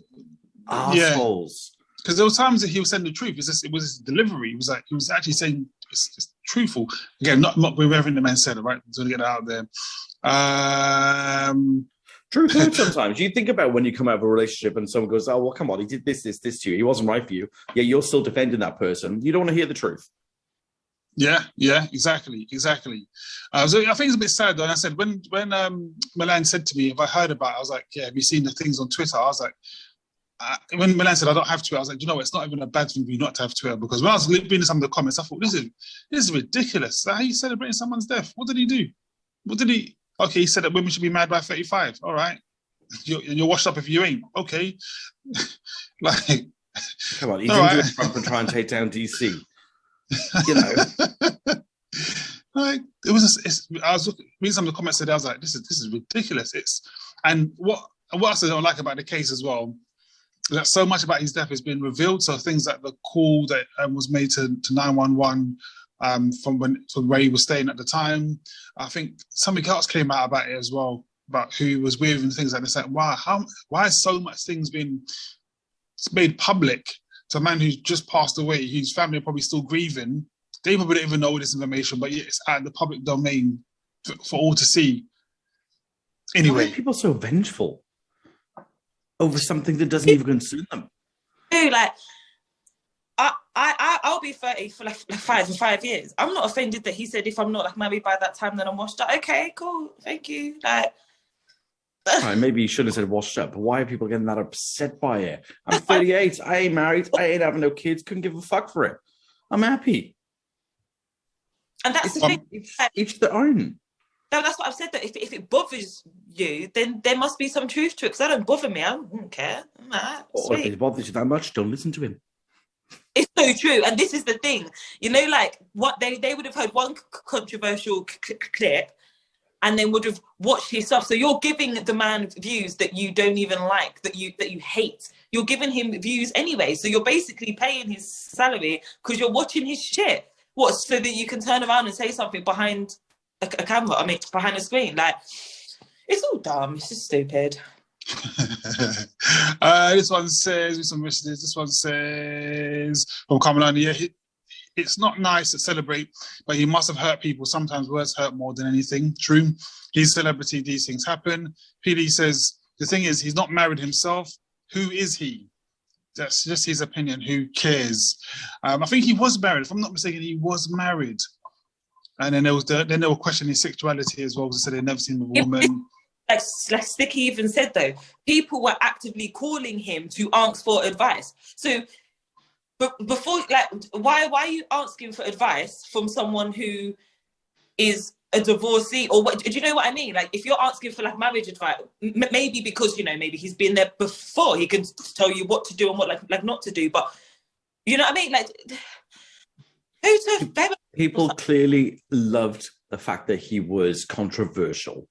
Assholes. Yeah. Because there were times that he was saying the truth. It was his delivery. He was actually saying it's truthful. Again, not with everything the man said, right? I'm going to get that out there. Truth hurts sometimes. You think about when you come out of a relationship and someone goes, oh, well, come on, he did this to you. He wasn't right for you. Yeah, you're still defending that person. You don't want to hear the truth. Yeah, exactly. So I think it's a bit sad though. And I said, when Milan said to me, if I heard about it, I was like, yeah, have you seen the things on Twitter? I was like, when Milan said I don't have Twitter, I was like, you know what, it's not even a bad thing for you not to have Twitter, because when I was reading some of the comments, I thought, this is ridiculous. How are you celebrating someone's death? What did he do? Okay, he said that women should be married by 35. All right. You're washed up if you ain't. Okay. Like, come on, he didn't do it Trump and try and take down DC. You know. Like, I was reading some of the comments today, I was like, this is ridiculous. And what else I don't like about the case as well, that so much about his death has been revealed. So things like the call that was made to 911 from where he was staying at the time. I think something else came out about it as well, about who he was with and things like this. Like, wow, why has so much things been made public to a man who's just passed away, whose family are probably still grieving? They probably don't even know this information, but yet it's at the public domain for all to see. Anyway. Why are people so vengeful over something that doesn't even concern them? Dude, like, I'll be 30 for like 5 years. I'm not offended that he said if I'm not like married by that time, then I'm washed up. Okay, cool, thank you. Like, right, maybe you shouldn't have said washed up, but why are people getting that upset by it? I'm 38, I ain't married, I ain't having no kids, couldn't give a fuck for it. I'm happy. And that's the thing. Each their own. No, that's what I've said, that if it bothers you, then there must be some truth to it, because that don't bother me. I don't care. Or if it bothers you that much, don't listen to him. It's so true. And this is the thing. You know, like, what they would have heard one controversial clip and then would have watched his stuff. So you're giving the man views that you don't even like, that you hate. You're giving him views anyway. So you're basically paying his salary because you're watching his shit. What, so that you can turn around and say something behind a camera, behind a screen? Like, it's all dumb. It's just stupid. This one says, from Carmelina, yeah, it's not nice to celebrate, but he must have hurt people. Sometimes words hurt more than anything. True. He's a celebrity, these things happen. PD says, the thing is, he's not married himself. Who is he? That's just his opinion. Who cares? I think he was married. If I'm not mistaken, he was married. And then they were questioning his sexuality as well, because they said they'd never seen a woman. Like Sticky even said, though, people were actively calling him to ask for advice. So, but before, like, why are you asking for advice from someone who is a divorcee? Or what? Do you know what I mean? Like, if you're asking for like marriage advice, maybe because, you know, maybe he's been there before, he can tell you what to do and what like not to do. But you know what I mean? Like, people clearly loved the fact that he was controversial.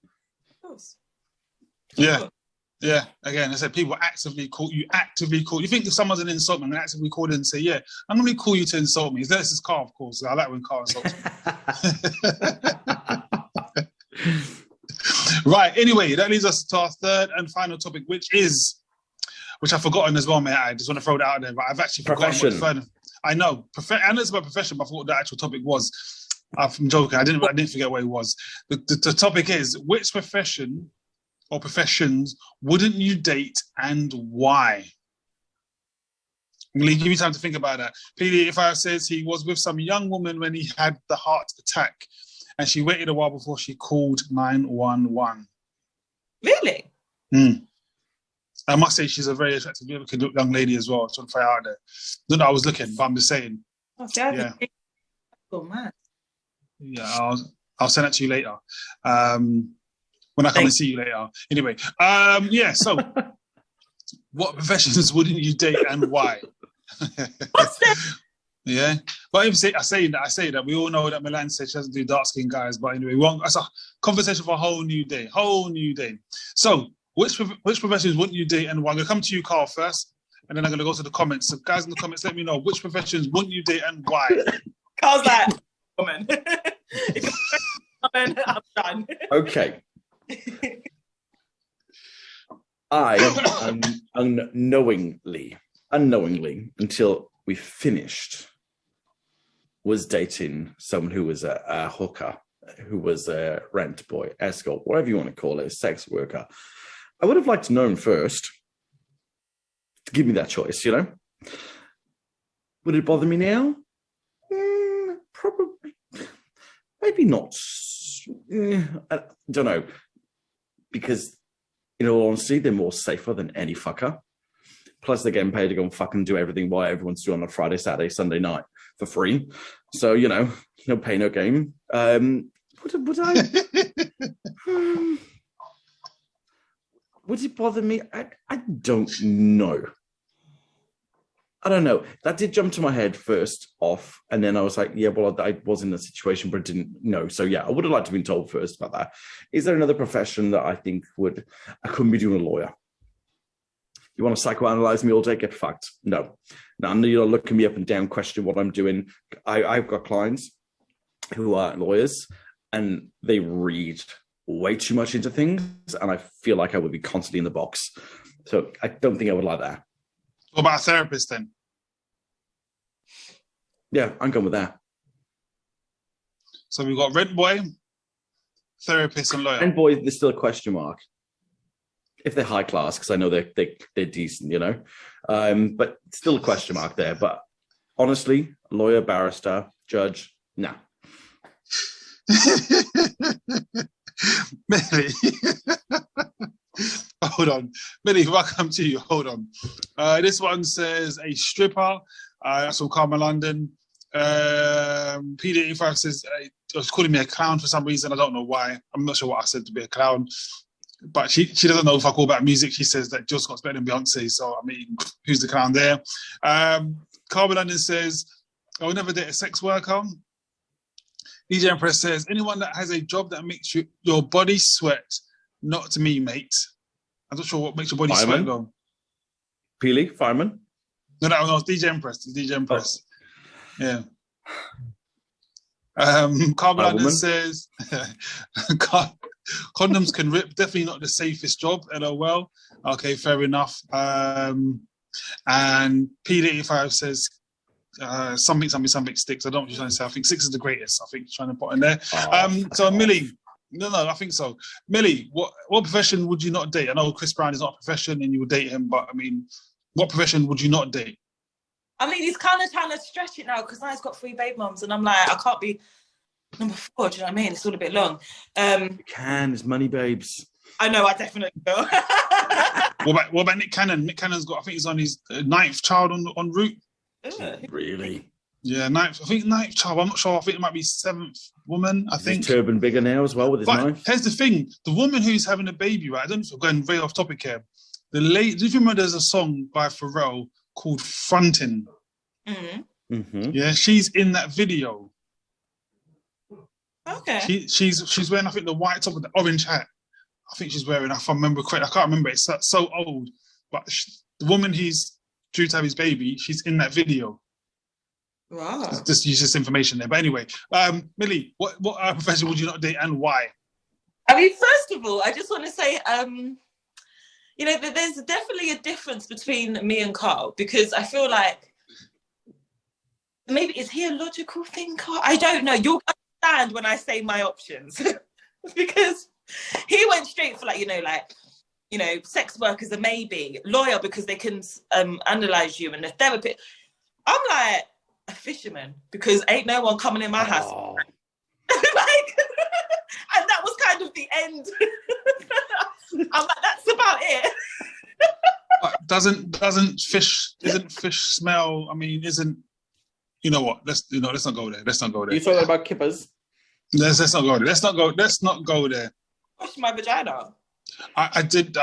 Of course. Yeah. Again, I said people actively call you. You think if someone's an insult man, they actively call in and say, "Yeah, I'm going to call you to insult me." This is Carl, of course. I like when Carl insults me. Right. Anyway, that leads us to our third and final topic, which I've forgotten as well, mate. I just want to throw that out there, but I've actually forgotten what I know. And it's about profession, but I forgot what the actual topic was. I'm joking. I didn't forget what it was. The topic is, which profession or professions wouldn't you date and why? I'm going to give you time to think about that. PD85 says he was with some young woman when he had the heart attack and she waited a while before she called 911. Really? I must say she's a very attractive young lady as well. Trying to find out there. Not that I was looking, but I'm just saying. Oh, man. Yeah, I'll send it to you later. When I come and see you later. Anyway, yeah, so what professions wouldn't you date and why? Yeah, but I say that we all know that Milan said she doesn't do dark skinned guys, but anyway, that's a conversation for a whole new day. So, which professions wouldn't you date and why? I'm gonna come to you, Carl, first, and then I'm gonna go to the comments. So, guys in the comments, let me know which professions wouldn't you date and why. Carl's like, woman. I'm done. Okay. I unknowingly, until we finished, was dating someone who was a hooker, who was a rent boy, escort, whatever you want to call it, a sex worker. I would have liked to know him first to give me that choice, you know? Would it bother me now? Probably. Maybe not. I don't know. Because, in all honesty, they're more safer than any fucker. Plus, they're getting paid to go and fucking do everything while everyone's doing on a Friday, Saturday, Sunday night for free. So, you know, no pain, no gain. Would I? Would it bother me? I don't know. I don't know. That did jump to my head first off. And then I was like, yeah, well, I was in a situation, but didn't know. So, yeah, I would have liked to have been told first about that. Is there another profession that I think I couldn't be doing a lawyer? You want to psychoanalyze me all day? Get fucked. No. Now, you're looking me up and down, question what I'm doing. I've got clients who are lawyers and they read way too much into things. And I feel like I would be constantly in the box. So I don't think I would like that. What about a therapist then? Yeah, I'm going with that. So we've got rent boy, therapist, and lawyer. Rent boy, there's still a question mark. If they're high class, because I know they're decent, you know. But still a question mark there. But honestly, lawyer, barrister, judge, nah. Millie. Hold on. Millie, welcome to you. Hold on. This one says a stripper. That's from Carmen London. P85 says, was calling me a clown for some reason. I don't know why. I'm not sure what I said to be a clown. But she doesn't know if I call about music. She says that Jill Scott's better than Beyonce. So, I mean, who's the clown there? Carmen London says, I will never date a sex worker. DJ Empress says, anyone that has a job that makes your body sweat, not to me, mate. I'm not sure what makes your body sweat, though. Peely, fireman? No, it's DJ Empress. It's DJ Empress. Oh. Yeah. Carmen London says, condoms can rip. Definitely not the safest job. LOL. Okay, fair enough. And P85 says, something sticks. I don't know what you're trying to say. I think 6 is the greatest. I think trying to put in there. So Millie, no, I think so. Millie, what profession would you not date? I know Chris Brown is not a profession, and you would date him, but I mean, what profession would you not date? I mean, he's kind of trying to stretch it now because now he's got 3 baby mums, and I'm like, I can't be number 4. Do you know what I mean? It's all a bit long. You can. It's money, babes. I know. I definitely will. What about Nick Cannon? Nick Cannon's got. I think he's on his 9th child en route. Really? Yeah, 9th. I think 9th child. I'm not sure. I think it might be 7th woman. I think. His turban bigger now as well with his knife. Here's the thing: the woman who's having a baby, right? I don't know if we're going very off topic here. Do you remember there's a song by Pharrell called "Frontin"? Mm-hmm. Mm-hmm. Yeah, she's in that video. Okay. She's wearing, I think, the white top with the orange hat. I think she's wearing. If I remember correctly, I can't remember. It's so old. But the woman who's due to have his baby, she's in that video. Wow. Just use this information there. But anyway, Millie, what profession would you not date and why? I mean, first of all, I just want to say, you know, there's definitely a difference between me and Carl, because I feel like maybe, is he a logical thinker? I don't know. You'll understand when I say my options. Because He went straight for sex workers a maybe, lawyer because they can analyze you, and a therapist. I'm like, a fisherman because ain't no one coming in my house. And that was kind of the end. I'm like, that's about it. Isn't fish smell? I mean, you know what? Let's not go there. Let's not go there. You talking about kippers? Let's not go there. Let's not go there. Wash my vagina. I did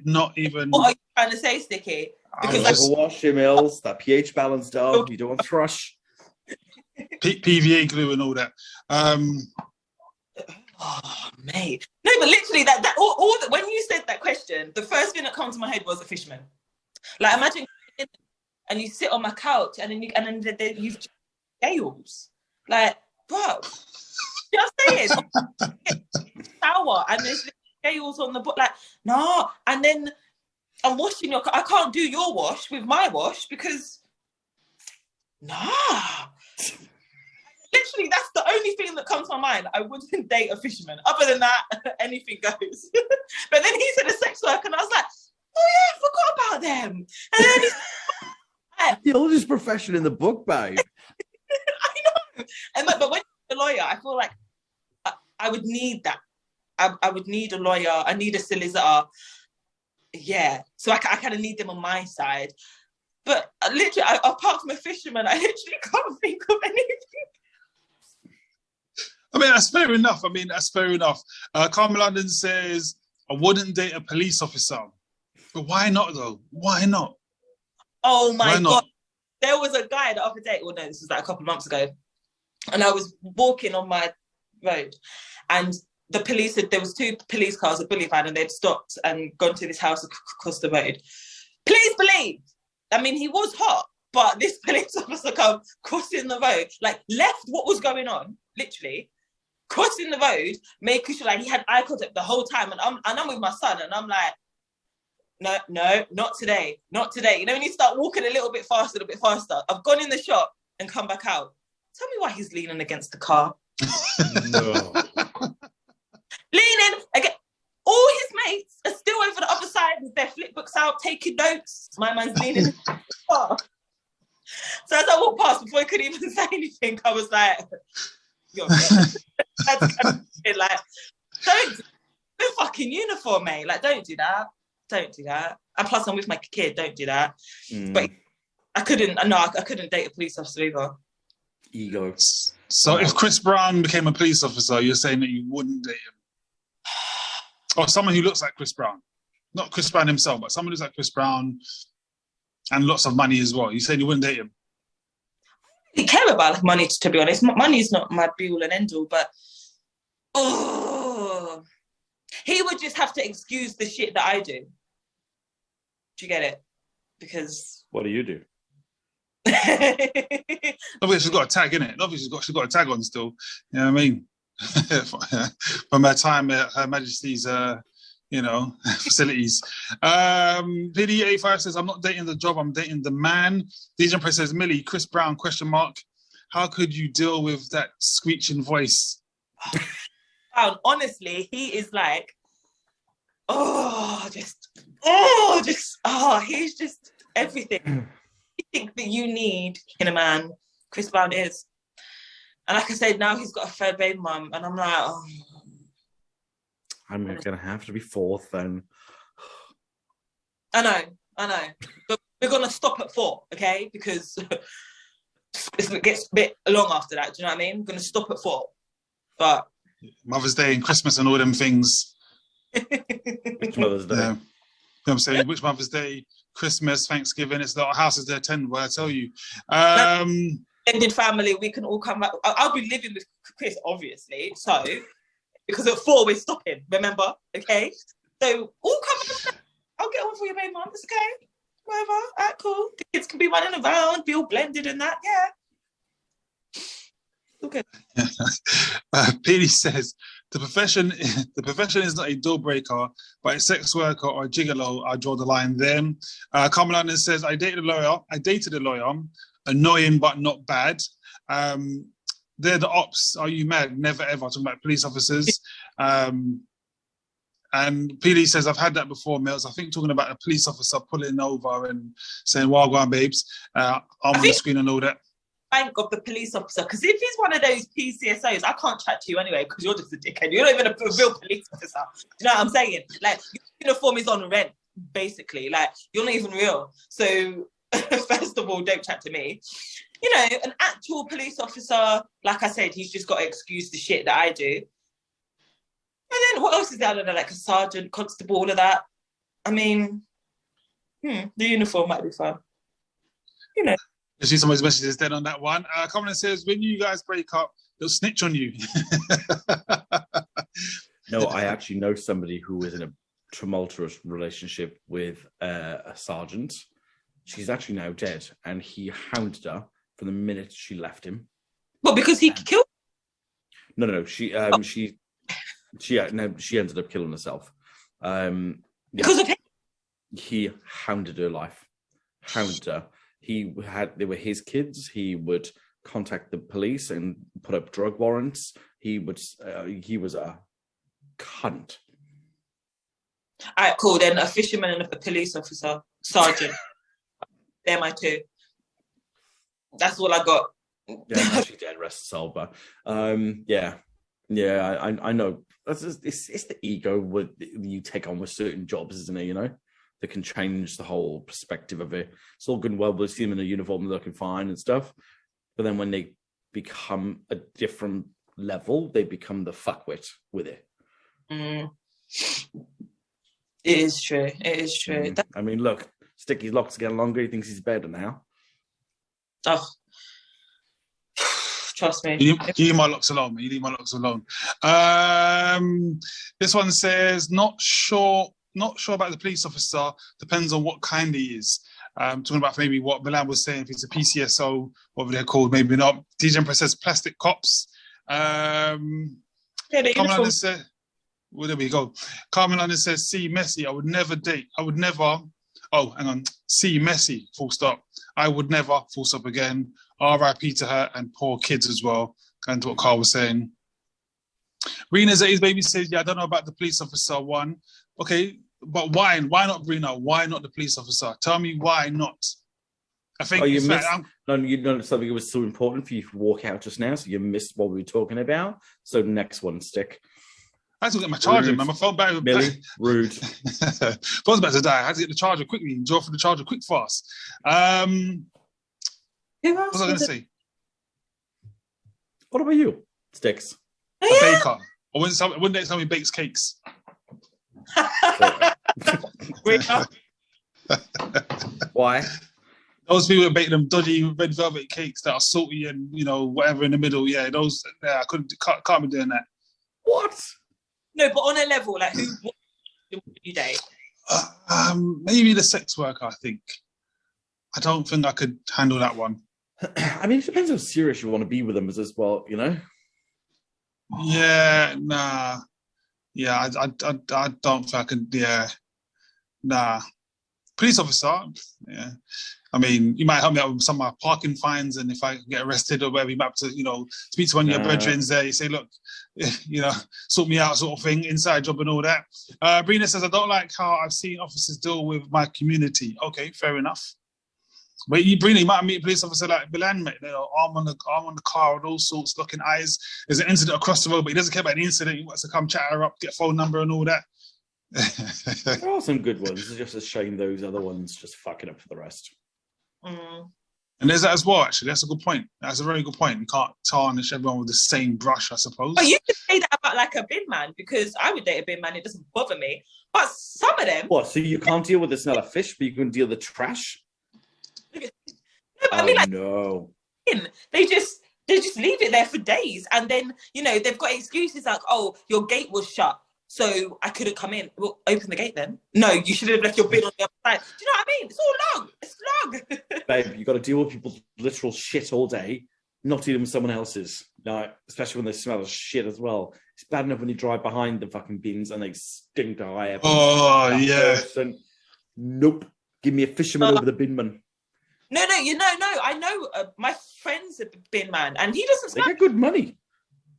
not even. What are you trying to say, Sticky? Because wash your mills, that pH balanced dog. You don't want thrush. PVA glue and all that. Oh, mate. No, but literally that all when you said that question, the first thing that came to my head was a fisherman. Like, imagine and you sit on my couch and then you've scales. Like, bro, just saying. Shower and there's scales on the book. Like, no. And then I'm washing I can't do your wash with my wash because literally, that's the only thing that comes to my mind. I wouldn't date a fisherman. Other than that, anything goes. But then he said a sex worker, and I was like, oh yeah, I forgot about them. And then he's the oldest profession in the book, babe. I know. But when you're a lawyer, I feel like I would need that. I would need a lawyer. I need a solicitor. Yeah. So I kind of need them on my side. But literally, apart from a fisherman, I literally can't think of anything. I mean, that's fair enough. Carmen London says, I wouldn't date a police officer. But why not, though? Why not? Oh, my God. There was a guy the other day, this was like a couple of months ago, and I was walking on my road, and the police there was 2 police cars, a bully van, and they'd stopped and gone to this house across the road. Please believe, I mean, he was hot, but this police officer come crossing the road, like left what was going on, literally, crossing the road, making sure like he had eye contact the whole time. And I'm with my son, and I'm like, no, not today. You know, when you start walking a little bit faster. I've gone in the shop and come back out. Tell me why he's leaning against the car. No. Leaning again. All his mates are still over the other side with their flip books out, taking notes. My man's leaning in the car. So as I walked past, before he could even say anything, I was like, you're that's kind of like, don't do the fucking uniform, mate. Like, don't do that. And plus, I'm with my kid. Don't do that. But I couldn't date a police officer either. Ego. So if Chris Brown became a police officer, you're saying that you wouldn't date him? Or someone who looks like Chris Brown. Not Chris Brown himself, but someone who's like Chris Brown and lots of money as well. You saying you wouldn't date him? I don't care about money, to be honest. Money is not my be all and end all, but he would just have to excuse the shit that I do. Do you get it? Because what do you do? Obviously, she's got a tag in it. Obviously, she's got a tag on still. You know what I mean? From her time at Her Majesty's, facilities. PD85 says, I'm not dating the job, I'm dating the man. DJ Press says, Millie, Chris Brown, ? How could you deal with that screeching voice? Honestly, he is like, he's just everything. You think that you need in a man, Chris Brown is. And like I said, now he's got a third baby mum, and I'm like, I'm going to have to be 4th then. I know. But we're going to stop at 4, okay? Because it gets a bit long after that, do you know what I mean? We're going to stop at 4. But Mother's Day and Christmas and all them things. Which Mother's Day? Yeah. You know what I'm saying? Which Mother's Day, Christmas, Thanksgiving, it's the house is their 10, where I tell you. Extended family, we can all come back. I'll be living with Chris, obviously. So, because at 4 we're stopping, remember? Okay? So, all come back. I'll get on for your baby mum, it's okay. Whatever, all right, cool. The kids can be running around, be all blended and that, yeah. Okay. Petey says, the profession is not a deal breaker, but a sex worker or a gigolo, I draw the line there. Carmelina says, I dated a lawyer, annoying but not bad. they're the ops. Are you mad? Never ever. Talking about police officers. And PD says, I've had that before, Mills. I think talking about a police officer pulling over and saying, well, go on, babes. I'm on the screen and all that. Bank of the police officer, because if he's one of those PCSOs, I can't chat to you anyway because you're just a dickhead. You're not even a real police officer. Do you know what I'm saying? Like, your uniform is on rent, basically. Like, you're not even real. So, first of all, don't chat to me. You know, an actual police officer, like I said, he's just got to excuse the shit that I do. And then what else is there? I don't know, like a sergeant, constable, all of that. I mean, the uniform might be fun. You know. I see somebody's message is dead on that one. Comment says, when you guys break up, they'll snitch on you. No, I actually know somebody who was in a tumultuous relationship with a sergeant. She's actually now dead, and he hounded her from the minute she left him. Well, because he killed her? No. She ended up killing herself. Because of him? He hounded her life. Hounded her. They were his kids. He would contact the police and put up drug warrants. He was a cunt. All right, cool. Then a fisherman and a police officer, sergeant. They're my two. That's all I got. Yeah, actually dead, rest soul. But I know. It's the ego you take on with certain jobs, isn't it? You know, that can change the whole perspective of it. It's all good and well, we see them in a uniform looking fine and stuff, but then when they become a different level, they become the fuckwit with it. It is true. It is true. I mean, look, Sticky's locks are getting longer. He thinks he's better now. Oh, trust me. You leave my locks alone, man. You leave my locks alone. This one says, not sure about the police officer. Depends on what kind he is. Talking about maybe what Milan was saying, if it's a PCSO, whatever they're called, maybe not. DJ Empress says plastic cops. Carmen London said, well, there we go. Carmen London says, see, Messi, I would never date. I would never. Oh, hang on. See, Messi, full stop. I would never, full stop again. R.I.P. to her and poor kids as well. Kind of what Carl was saying. Rena Zay's baby says, yeah, I don't know about the police officer one. Okay, but why? Why not, Rena? Why not the police officer? Tell me why not. I think you missed. No, you know something that was so important for you to walk out just now, so you missed what we were talking about. So next one, Stick. I had to get my charger, man. My phone battery. Millie, rude. Phone's about to die. I had to get the charger quickly. Draw for the charger quick fast. What was I going to say? What about you, Sticks? A baker. Or when they tell me bakes cakes. Why? Those people that bake them dodgy red velvet cakes that are salty and, you know, whatever in the middle. Yeah, those. Yeah, can't be doing that. What? No, but on a level, like who would you date? Maybe the sex worker, I think. I don't think I could handle that one. I mean, it depends how serious you want to be with them as well, you know? Yeah, nah. Yeah, I don't think I could, yeah. Nah. Police officer, yeah. I mean, you might help me out with some of my parking fines, and if I get arrested or whatever, you might have to, you know, speak to one of your brethren there. You say, look, you know, sort me out, sort of thing, inside job and all that. Brina says, I don't like how I've seen officers deal with my community. Okay, fair enough. But Brina, you might meet a police officer like Bilan, mate. You know, arm on the car and all sorts, looking eyes. There's an incident across the road, but he doesn't care about the incident. He wants to come chat her up, get a phone number and all that. There are some good ones. It's just a shame those other ones just fucking up for the rest. And there's that as well, actually. That's a good point. That's a very good point. You can't tarnish everyone with the same brush, I suppose. But you could say that about like a bin man, because I would date a bin man, it doesn't bother me. But some of them... What, so you can't deal with the smell of fish, but you can deal with the trash? No, but I mean, like, no. They just leave it there for days. And then, you know, they've got excuses like, oh, your gate was shut, so I couldn't come in. Well, open the gate then. No, you should have left your bin on the other side. Do you know what I mean? It's all long. It's long. Babe, you got to deal with people's literal shit all day, not dealing with someone else's. No, especially when they smell of shit as well. It's bad enough when you drive behind the fucking bins and they stink to high heaven. Oh, yeah. Person, nope. Give me a fisherman over the binman. No, I know. My friend's a bin man, and he doesn't They smack. get good money.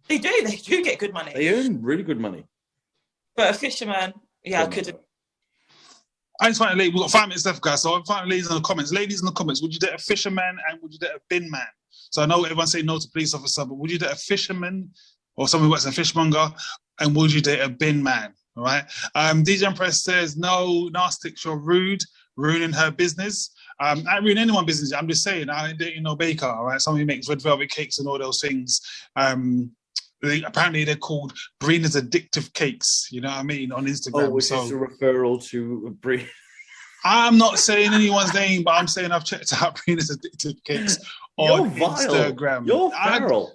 They do get good money. They earn really good money. But a fisherman, yeah, I couldn't. I just find we've got 5 minutes left, guys. So I'm finding ladies in the comments. Ladies in the comments, would you date a fisherman and would you date a bin man? So I know everyone's saying no to police officer, but would you date a fisherman or someone who works in a fishmonger? And would you date a bin man? All right. DJ Empress says, no, Narstics, you're rude, ruining her business. I ain't ruining anyone's business. I'm just saying, I ain't dating no baker. All right. Somebody who makes red velvet cakes and all those things. Apparently they're called Brina's Addictive Cakes, you know what I mean, on Instagram. Oh, which is a referral to Brina. I'm not saying anyone's name, but I'm saying I've checked out Brina's Addictive Cakes on Instagram. You're viral.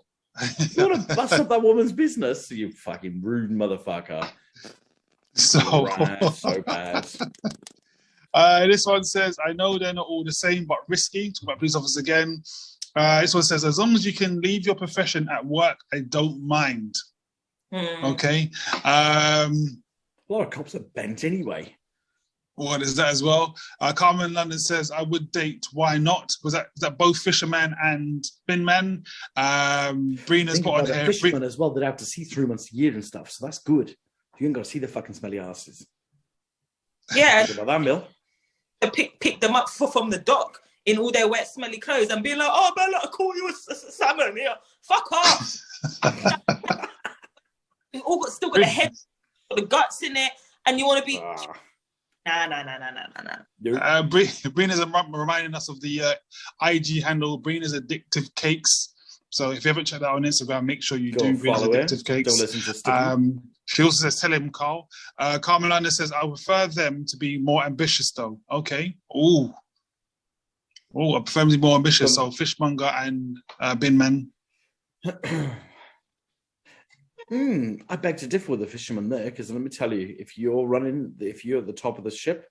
You want to bust up that woman's business, you fucking rude motherfucker. So bad. This one says, I know they're not all the same, but risky. Talk about police officers again. This one says, as long as you can leave your profession at work, I don't mind. Okay. A lot of cops are bent anyway. What is that as well? Carmen London says, I would date. Why not? Was that both fisherman and bin man? Brina's put on here. Fishermen as well, they'd have to see 3 months a year and stuff, so that's good. You ain't got to see the fucking smelly asses. Yeah. Think about that, Mill. Pick them up from the dock in all their wet, smelly clothes and be like, oh, Bella, I call you a salmon. Yeah, fuck off. You've all still got the head, got the guts in it, and you want to be... Nah. Brina's reminding us of the IG handle, Brina's Addictive Cakes. So if you haven't checked that out on Instagram, make sure you do. Brina's Addictive Cakes. Don't listen to Sticky. She also says, tell him, Carl. Carmen Landa says, I prefer them to be more ambitious, though. Okay. I prefer them to be more ambitious. So fishmonger and bin man. I beg to differ with the fisherman there, because let me tell you, if you're at the top of the ship,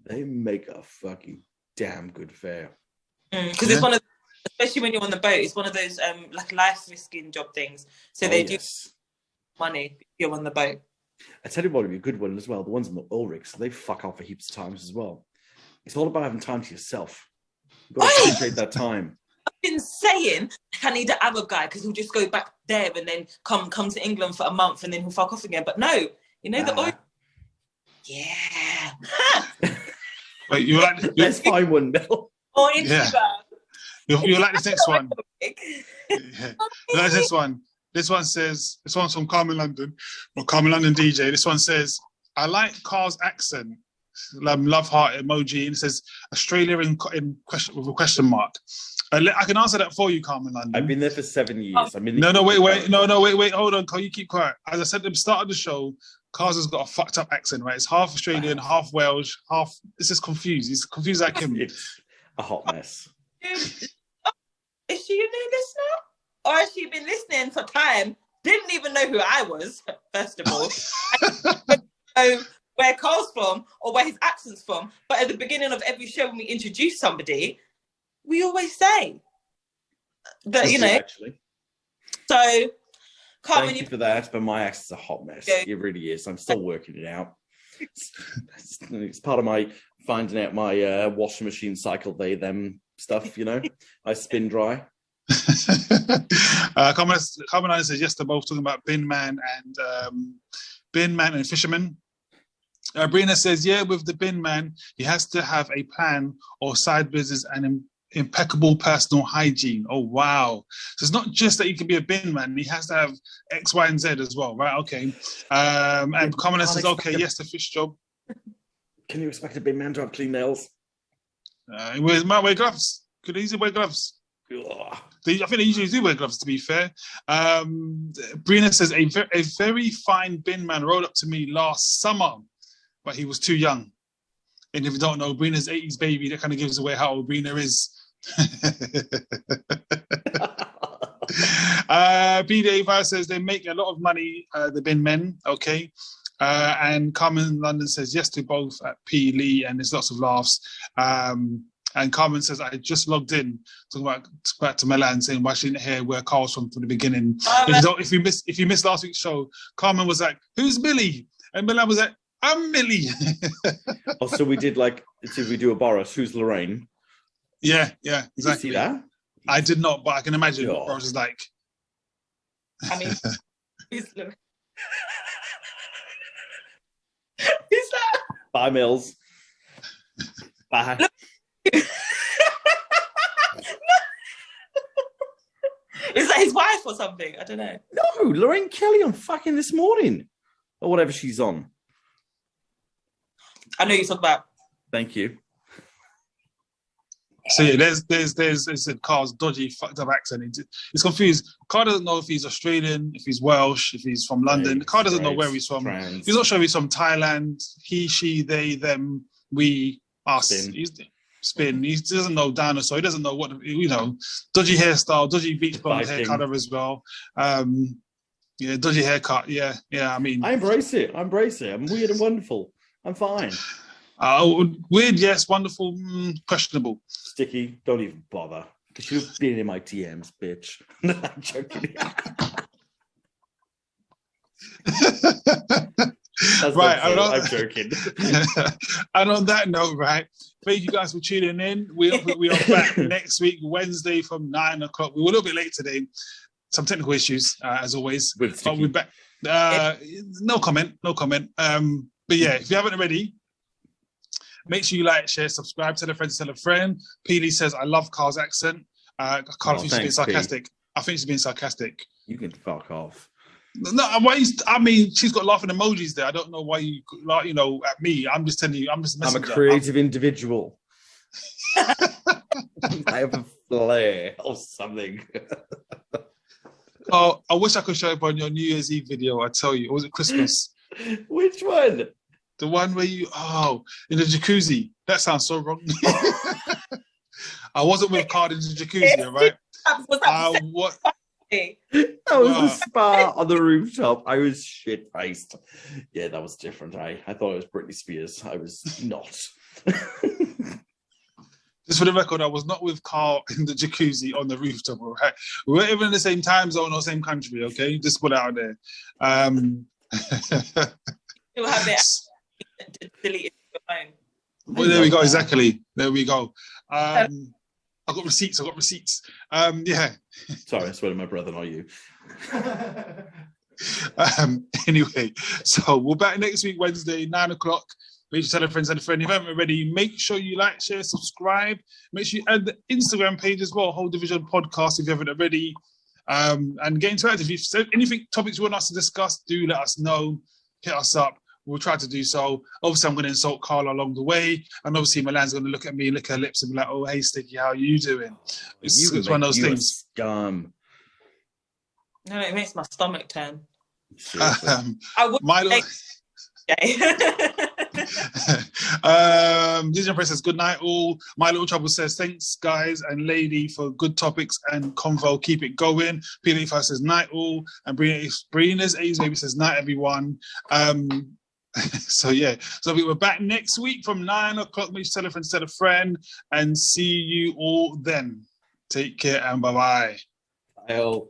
they make a fucking damn good fare. Because it's one of, especially when you're on the boat, it's one of those like life risking job things. So they do money if you're on the boat. I tell you what would be a good one as well. The ones on the oil rigs, they fuck off for heaps of times as well. It's all about having time to yourself. You've got to appreciate that time. I've been saying I need an Arab guy because he'll just go back there and then come to England for a month and then he'll fuck off again. But no, the oil. Yeah. Wait, you like? Let's find one, Bill. You like this next one? This one. This one says, this one's from Carmen London, or Carmen London DJ. This one says, I like Carl's accent. Love heart emoji, and it says Australia in question with a question mark. I can answer that for you, Carmen London. I've been there for 7 years. Wait, hold on, Carl, you keep quiet. As I said at the start of the show, Carl's has got a fucked up accent, right? It's half Australian, half Welsh, it's just confused. He's confused like him. It's a hot mess. Is she a new listener? Or has she been listening for time? Didn't even know who I was, first of all. So where Carl's from or where his accent's from. But at the beginning of every show when we introduce somebody, we always say that, Actually. So, Carmen, thank you for that, but my accent's a hot mess. Yeah. It really is. I'm still working it out. It's part of my finding out my washing machine cycle, them stuff, I spin dry. Carmen says, yes, they're both talking about bin man and fisherman. Brina says, yeah, with the bin man, he has to have a plan or side business and impeccable personal hygiene. Oh, wow. So it's not just that he can be a bin man, he has to have X, Y, and Z as well, right? Okay. And Carmen says, okay, yes, the fish job. Can you expect a bin man to have clean nails? He might wear gloves. Could easily wear gloves. I think they usually do wear gloves, to be fair. Brina says, a very fine bin man rode up to me last summer, but he was too young. And if you don't know, Brina's 80s baby, that kind of gives away how old Brina is. BD85 says they make a lot of money, the bin men, okay. And Carmen London says yes to both at P. Lee, and there's lots of laughs. And Carmen says, I just logged in, talking about back to Milan, saying why she didn't hear where Carl's from the beginning. If you missed last week's show, Carmen was like, who's Millie? And Milan was like, I'm Millie. So we did if we do a Boris, who's Lorraine? Yeah, Did you exactly. see that? I did not, but I can imagine what Yeah. Boris is like. I mean, who's that? Bye, Mills. Bye. Is that his wife or something? I don't know. No, Lorraine Kelly on fucking This Morning. Or whatever she's on. I know you talk about. Thank you. So yeah, there's Carl's dodgy, fucked up accent. He's confused. Carl doesn't know if he's Australian, if he's Welsh, if he's from London. Right, Carl doesn't know right, where he's from. trans. He's not sure if he's from Thailand. He, she, they, them, we, us. Spin. He's spin. He doesn't know dinosaur. He doesn't know what, dodgy hairstyle, dodgy beach blonde hair colour as well. Yeah, dodgy haircut. Yeah. I mean, I embrace it. I'm weird and wonderful. I'm fine. Weird, yes. Wonderful, questionable. Sticky, don't even bother. Because you've been in my DMs, bitch. I'm joking. That's right, I'm joking. And on that note, right, thank you guys for tuning in. We are back next week, Wednesday from 9 o'clock. We were a little bit late today. Some technical issues, as always. But we're back. No comment. But yeah, if you haven't already, make sure you like, share, subscribe, tell a friend, tell a friend. PD says, I love Carl's accent. Carl, I think she's being sarcastic. I think she's being sarcastic. You can fuck off. No, I mean, she's got laughing emojis there. I don't know why you, at me. I'm just telling you, I'm just messing. I'm a creative individual. I have a flair or something. Oh, I wish I could show up on your New Year's Eve video. I tell you, or was it Christmas? Which one? The one where you, in the jacuzzi. That sounds so wrong. I wasn't with Carl in the jacuzzi, right? What? That was the spa on the rooftop. I was shit-faced. Yeah, that was different. I thought it was Britney Spears. I was not. Just for the record, I was not with Carl in the jacuzzi on the rooftop, all right? We weren't even in the same time zone or same country, okay? Just put it out there. You'll have it deleted your phone. Well, there we go, exactly. There we go. I got receipts. Yeah. Sorry, I swear to my brother, not you. Anyway, so we're back next week, Wednesday, 9 o'clock. Make sure you tell a friend and a friend. If you haven't already, make sure you like, share, subscribe. Make sure you add the Instagram page as well, Whole Division Podcast, if you haven't already. And get interactive. If you've anything, topics you want us to discuss, do let us know. Hit us up. We'll try to do so. Obviously, I'm going to insult Carla along the way. And obviously, Milan's going to look at me, lick her lips, and be like, oh, hey, Sticky, how are you doing? It's one of those things. Scum. No, it makes my stomach turn. I would Disney Press says, good night all. My Little Trouble says, thanks guys and lady for good topics and convo. Keep it going. P85 says, night all. And Brina's A's Baby says, night everyone. So yeah, so we were back next week from 9 o'clock. Make sure to tell a friend, and see you all then. Take care and bye-bye. Bye.